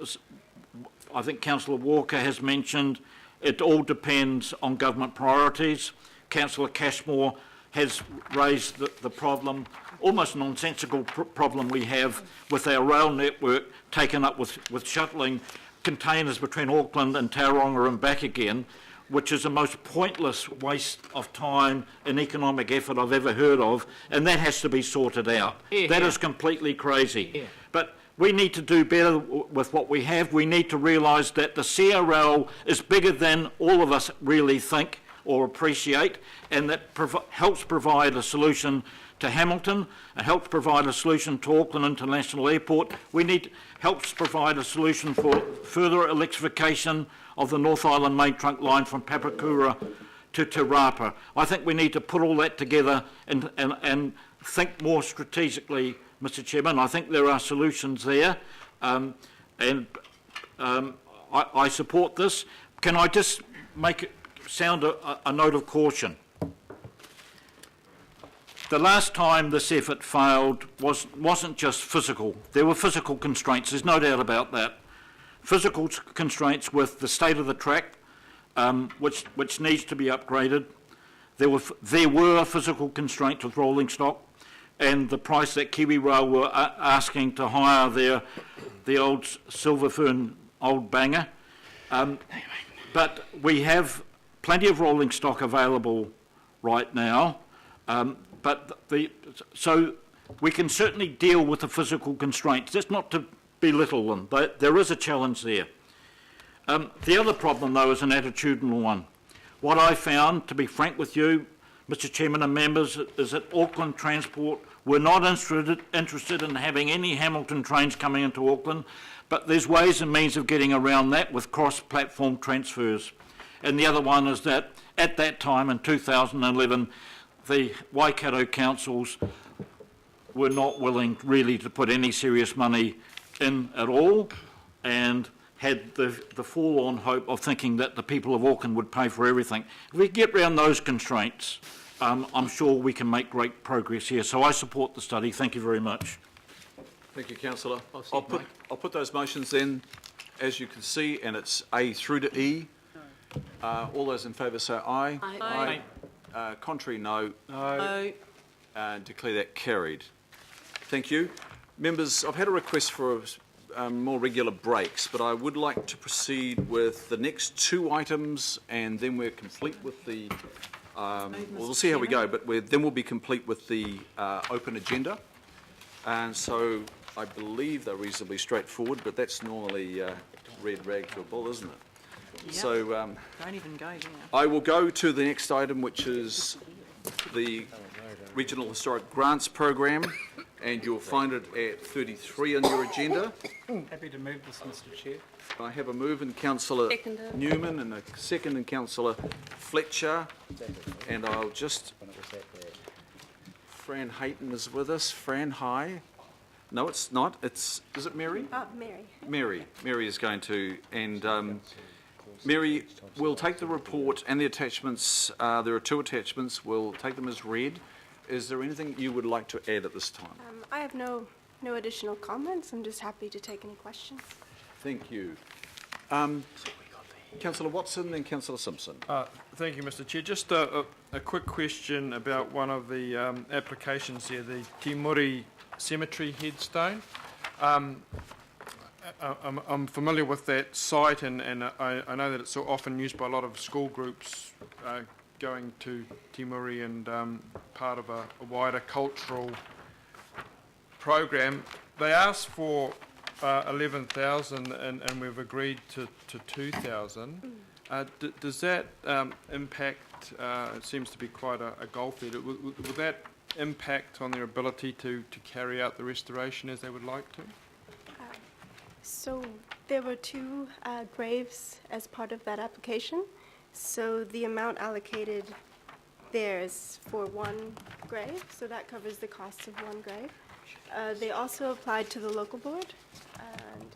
I think Councillor Walker has mentioned, it all depends on government priorities. Councillor Cashmore has raised the problem, almost nonsensical problem we have with our rail network taken up with shuttling containers between Auckland and Tauranga and back again, which is the most pointless waste of time and economic effort I've ever heard of, and that has to be sorted out. That is completely crazy. But we need to do better with what we have. We need to realise that the CRL is bigger than all of us really think or appreciate, and that helps provide a solution to Hamilton, it helps provide a solution to Auckland International Airport. Helps provide a solution for further electrification of the North Island Main Trunk line from Papakura to Te Rapa. I think we need to put all that together and think more strategically, Mr. Chairman. I think there are solutions there, I support this. Can I just sound a note of caution? The last time this effort failed wasn't just physical. There were physical constraints, there's no doubt about that. Physical constraints with the state of the track, which needs to be upgraded. There were physical constraints with rolling stock, and the price that Kiwi Rail were asking to hire the old Silver Fern old banger. But we have plenty of rolling stock available right now. So we can certainly deal with the physical constraints. That's not to belittle them. There is a challenge there. The other problem, though, is an attitudinal one. What I found, to be frank with you, Mr Chairman and members, is that Auckland Transport were not interested in having any Hamilton trains coming into Auckland, but there's ways and means of getting around that with cross-platform transfers. And the other one is that at that time in 2011, the Waikato councils were not willing really to put any serious money in at all, and had the forlorn hope of thinking that the people of Auckland would pay for everything. If we get round those constraints, I'm sure we can make great progress here. So I support the study. Thank you very much. Thank you, Councillor. I'll put those motions in, as you can see, and it's A through to E. All those in favour say aye. Aye. Contrary, no. No. Declare that carried. Thank you. Members, I've had a request for more regular breaks, but I would like to proceed with the next two items, and then we're complete with the, we'll see how we go, but then we'll be complete with the open agenda. And so I believe they're reasonably straightforward, but that's normally red rag to a bull, isn't it? Yep. So Don't even go there. I will go to the next item, which is the Regional Historic Grants Program, and you'll find it at 33 on your agenda. Happy to move this, Mr Chair. I have a move in Councillor Seconder. Newman and a second in Councillor Fletcher, and I'll just... Fran Hayton is with us. Fran, hi. No, it's not. Is it Mary? Mary. Mary is going to, and Mary, we'll take the report and the attachments. There are two attachments. We'll take them as read. Is there anything you would like to add at this time? I have no additional comments. I'm just happy to take any questions. Thank you. Councillor Watson and Councillor Simpson. Thank you, Mr Chair. Just a quick question about one of the applications here, the Timuri Cemetery headstone. I'm familiar with that site, and I know that it's so often used by a lot of school groups going to Timuri and part of a wider cultural program. They asked for 11,000 and we've agreed to 2,000. Does that impact, it seems to be quite a gulf there, will that impact on their ability to carry out the restoration as they would like to? So there were two graves as part of that application. So the amount allocated there is for one grave, so that covers the cost of one grave. They also applied to the local board, and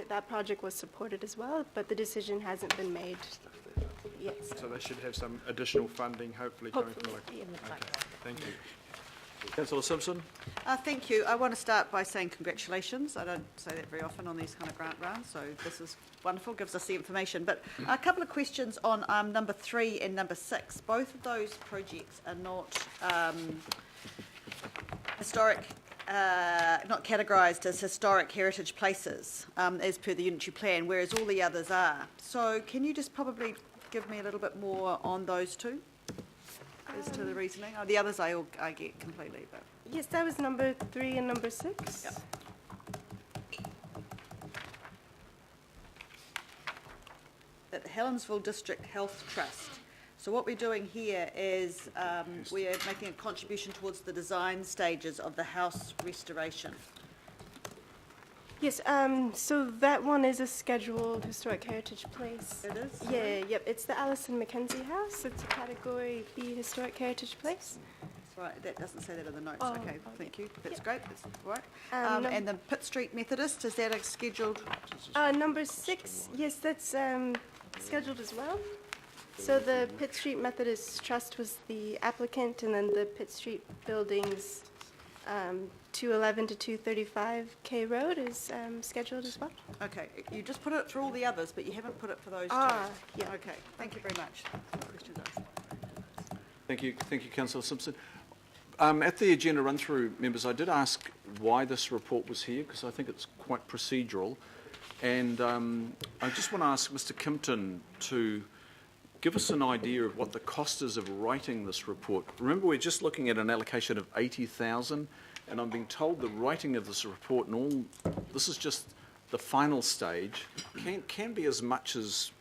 that project was supported as well, but the decision hasn't been made yet. So they should have some additional funding, hopefully, coming from the local. Yeah. Okay, thank you. Councillor Simpson. Thank you. I want to start by saying congratulations. I don't say that very often on these kind of grant rounds, so this is wonderful, gives us the information. But a couple of questions on number 3 and number 6. Both of those projects are not historic, not categorised as historic heritage places as per the unitary plan, whereas all the others are. So can you just probably give me a little bit more on those two? As to the reasoning. The others I get completely, but Yes, that was number 3 and number 6. Yep. At the Helensville District Health Trust. So what we're doing here is we're making a contribution towards the design stages of the house restoration. Yes, so that one is a scheduled historic heritage place. It is? Yeah, yep, it's the Alison Mackenzie House. It's a Category B historic heritage place. That's right, that doesn't say that in the notes. Oh, Okay, thank you. That's Yep. great, that's all right. And the Pitt Street Methodist, is that a scheduled? Number 6, yes, that's scheduled as well. So the Pitt Street Methodist Trust was the applicant, and then the Pitt Street buildings, 211 to 235 K Road is scheduled as well. Okay, you just put it for all the others, but you haven't put it for those two. Yeah. Okay, thank you very much. Questions asked. Thank you, Councillor Simpson. At the agenda run-through, members, I did ask why this report was here, because I think it's quite procedural. And I just want to ask Mr Kimpton to give us an idea of what the cost is of writing this report. Remember, we're just looking at an allocation of 80,000, and I'm being told the writing of this report and all, this is just the final stage, can be as much as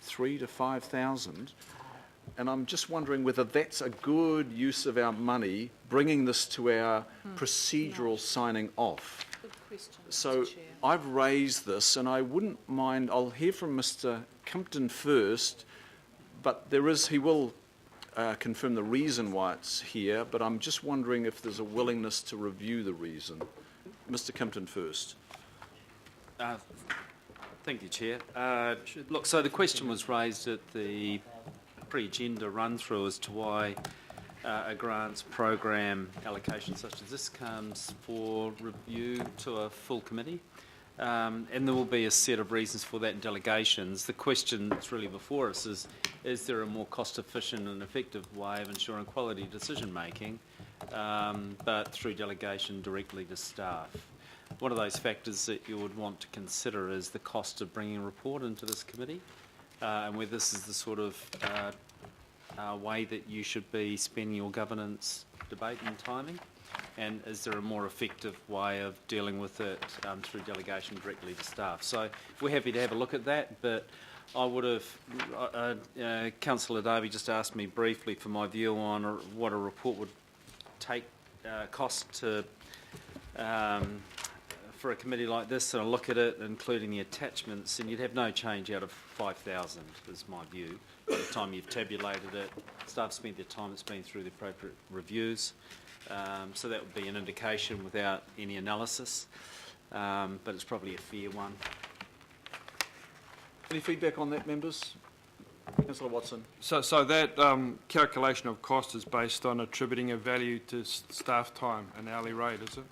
3,000 to 5,000. And I'm just wondering whether that's a good use of our money, bringing this to our procedural signing off. Good question, So Mr. Chair. I've raised this, and I wouldn't mind, I'll hear from Mr. Kimpton first, but he will confirm the reason why it's here, but I'm just wondering if there's a willingness to review the reason. Mr. Kimpton first. Thank you, Chair. Look, so the question was raised at the pre-agenda run-through as to why a grants program allocation such as this comes for review to a full committee. And there will be a set of reasons for that in delegations. The question that's really before us is there a more cost-efficient and effective way of ensuring quality decision-making, but through delegation directly to staff? One of those factors that you would want to consider is the cost of bringing a report into this committee, and whether this is the sort of way that you should be spending your governance debate and timing, and is there a more effective way of dealing with it through delegation directly to staff? So we're happy to have a look at that, but I would have, Councillor Davey just asked me briefly for my view on what a report would cost to for a committee like this, and I look at it, including the attachments, and you'd have no change out of 5,000, is my view. By the time you've tabulated it, staff spent their time, it's been through the appropriate reviews. So that would be an indication without any analysis, but it's probably a fair one. Any feedback on that, members? Councillor Watson. So that calculation of cost is based on attributing a value to staff time, an hourly rate, is it?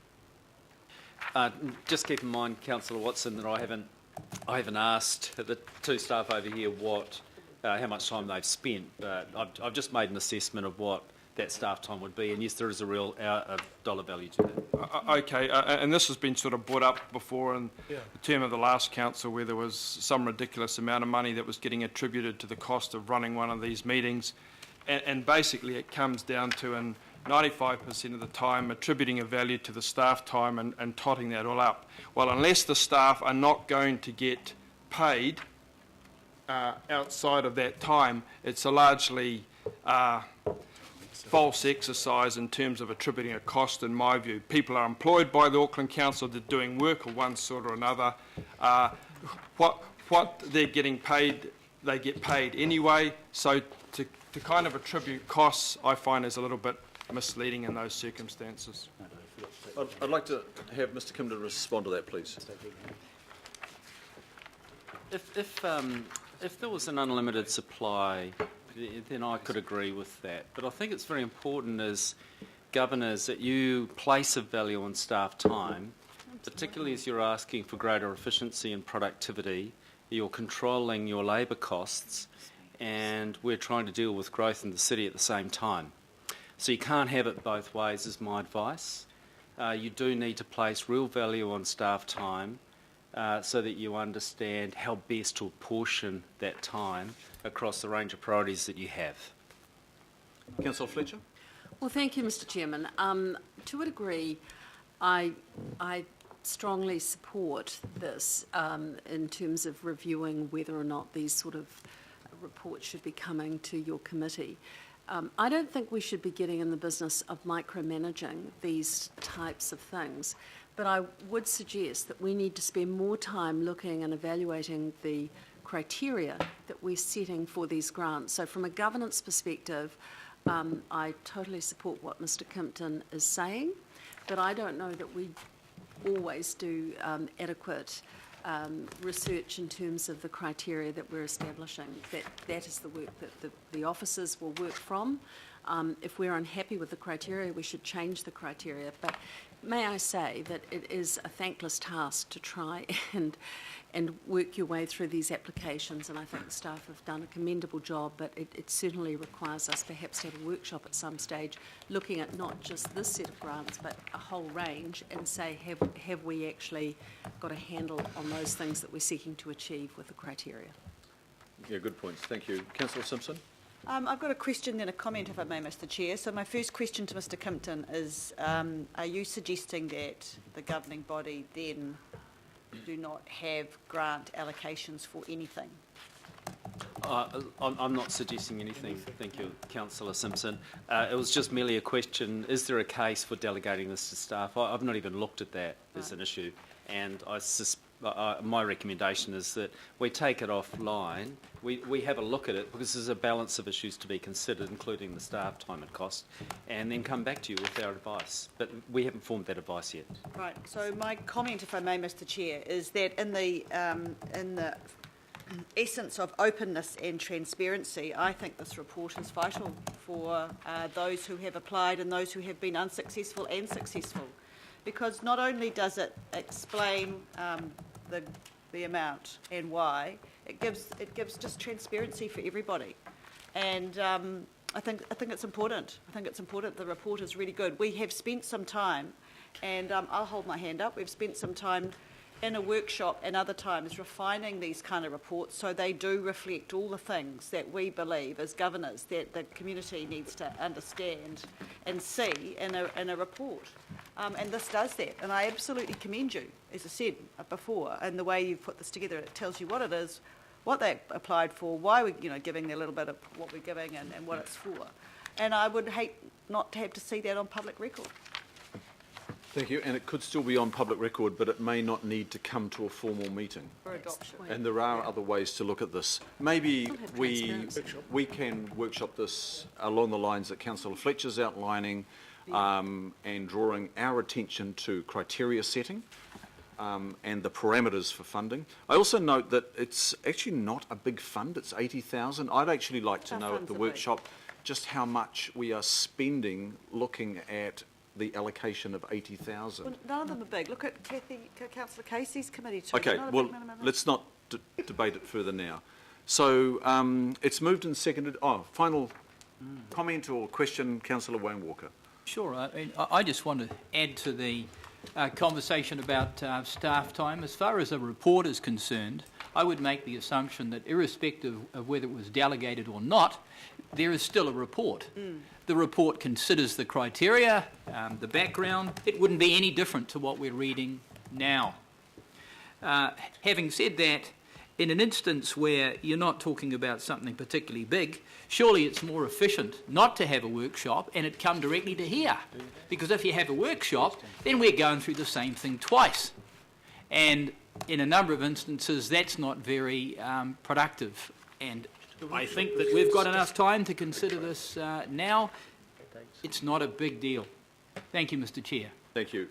Just keep in mind, Councillor Watson, that I haven't asked the two staff over here how much time they've spent, but I've just made an assessment of what that staff time would be, and yes, there is a real dollar value to that. Okay, and this has been sort of brought up before in the term of the last council, where there was some ridiculous amount of money that was getting attributed to the cost of running one of these meetings, and basically it comes down to, in 95% of the time, attributing a value to the staff time and totting that all up. Well, unless the staff are not going to get paid outside of that time, it's a largely false exercise in terms of attributing a cost, in my view. People are employed by the Auckland Council, they're doing work of one sort or another. What they're getting paid, they get paid anyway, so to kind of attribute costs, I find, is a little bit misleading in those circumstances. I'd like to have Mr. Kimpton respond to that, please. If there was an unlimited supply, then I could agree with that. But I think it's very important as governors that you place a value on staff time, particularly as you're asking for greater efficiency and productivity. You're controlling your labour costs, and we're trying to deal with growth in the city at the same time. So you can't have it both ways, is my advice. You do need to place real value on staff time so that you understand how best to apportion that time across the range of priorities that you have. Councillor Fletcher. Well, thank you, Mr. Chairman. To a degree, I strongly support this in terms of reviewing whether or not these sort of reports should be coming to your committee. I don't think we should be getting in the business of micromanaging these types of things, but I would suggest that we need to spend more time looking and evaluating the criteria that we're setting for these grants. So from a governance perspective, I totally support what Mr. Kimpton is saying, but I don't know that we always do adequate research in terms of the criteria that we're establishing. That is the work that the officers will work from. If we're unhappy with the criteria, we should change the criteria. But may I say that it is a thankless task to try and work your way through these applications, and I think the staff have done a commendable job, but it certainly requires us perhaps to have a workshop at some stage looking at not just this set of grants but a whole range, and say have we actually got a handle on those things that we're seeking to achieve with the criteria. Yeah, good points. Thank you. Councillor Simpson. I've got a question and a comment, if I may, Mr. Chair. So my first question to Mr. Kimpton is, are you suggesting that the governing body then do not have grant allocations for anything? I'm not suggesting anything. Thank you, Councillor Simpson. It was just merely a question, is there a case for delegating this to staff? I've not even looked at that as an issue, and my recommendation is that we take it offline, we have a look at it, because there's a balance of issues to be considered, including the staff time and cost, and then come back to you with our advice. But we haven't formed that advice yet. Right, so my comment, if I may, Mr Chair, is that in the essence of openness and transparency, I think this report is vital for those who have applied and those who have been unsuccessful and successful, because not only does it explain the amount and why, it gives just transparency for everybody, and I think it's important. I think it's important. The report is really good. We have spent some time, and I'll hold my hand up. We've spent some time in a workshop and other times refining these kind of reports so they do reflect all the things that we believe as governors that the community needs to understand and see in a report. And this does that, and I absolutely commend you, as I said before, and the way you've put this together. It tells you what it is, what they applied for, why we're giving a little bit of what we're giving and what it's for. And I would hate not to have to see that on public record. Thank you, and it could still be on public record, but it may not need to come to a formal meeting. For adoption. And there are other ways to look at this. Maybe we can workshop this along the lines that Councillor Fletcher's outlining, and drawing our attention to criteria setting and the parameters for funding. I also note that it's actually not a big fund, it's 80,000. I'd actually like to know at the workshop just how much we are spending looking at the allocation of 80,000. Well, none of them are big. Look at Councillor Casey's committee too. Okay, well, let's not debate it further now. So it's moved and seconded. Oh, final comment or question, Councillor Wayne Walker. Sure. I just want to add to the conversation about staff time. As far as a report is concerned, I would make the assumption that irrespective of whether it was delegated or not, there is still a report. The report considers the criteria, the background. It wouldn't be any different to what we're reading now. Having said that, in an instance where you're not talking about something particularly big, surely it's more efficient not to have a workshop and it come directly to here. Because if you have a workshop, then we're going through the same thing twice. And in a number of instances, that's not very productive. And I think that we've got enough time to consider this now. It's not a big deal. Thank you, Mr. Chair. Thank you.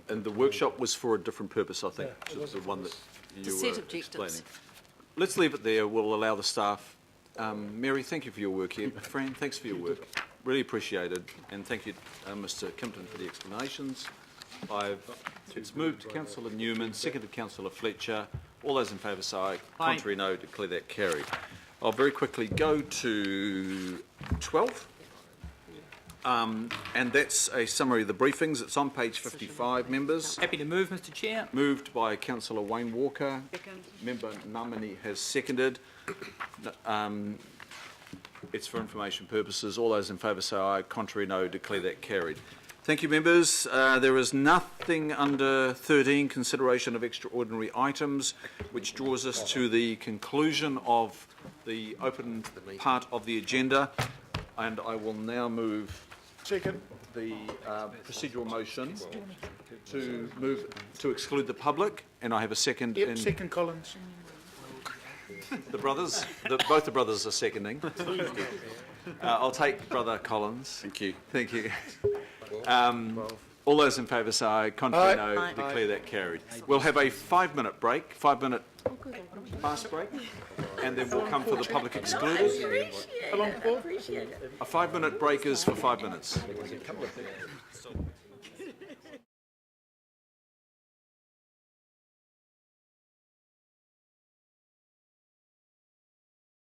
And the workshop was for a different purpose, I think, to the one that you were explaining. Let's leave it there. We'll allow the staff. Mary, thank you for your work here. Fran, thanks for your work. Really appreciated. And thank you, Mr. Kimpton, for the explanations. It's moved to Councillor Newman, seconded Councillor Fletcher. All those in favour say aye. Contrary, no. Declare that carried. I'll very quickly go to 12. And that's a summary of the briefings. It's on page 55, members. Happy to move, Mr. Chair. Moved by Councillor Wayne Walker. Second. Member Namani has seconded. It's for information purposes. All those in favour say aye. Contrary, no. Declare that carried. Thank you, members. There is nothing under 13, consideration of extraordinary items, which draws us to the conclusion of the open part of the agenda. And I will now move the procedural motion to move to exclude the public, and I have a second. Yep, second Collins. The brothers, both the brothers are seconding. I'll take Brother Collins. Thank you. Thank you. All those in favour say aye. Contrary, no. Aye. Declare that carried. We'll have a 5-minute break, 5-minute fast break, and then we'll come for the public excluded. A 5-minute break is for 5 minutes.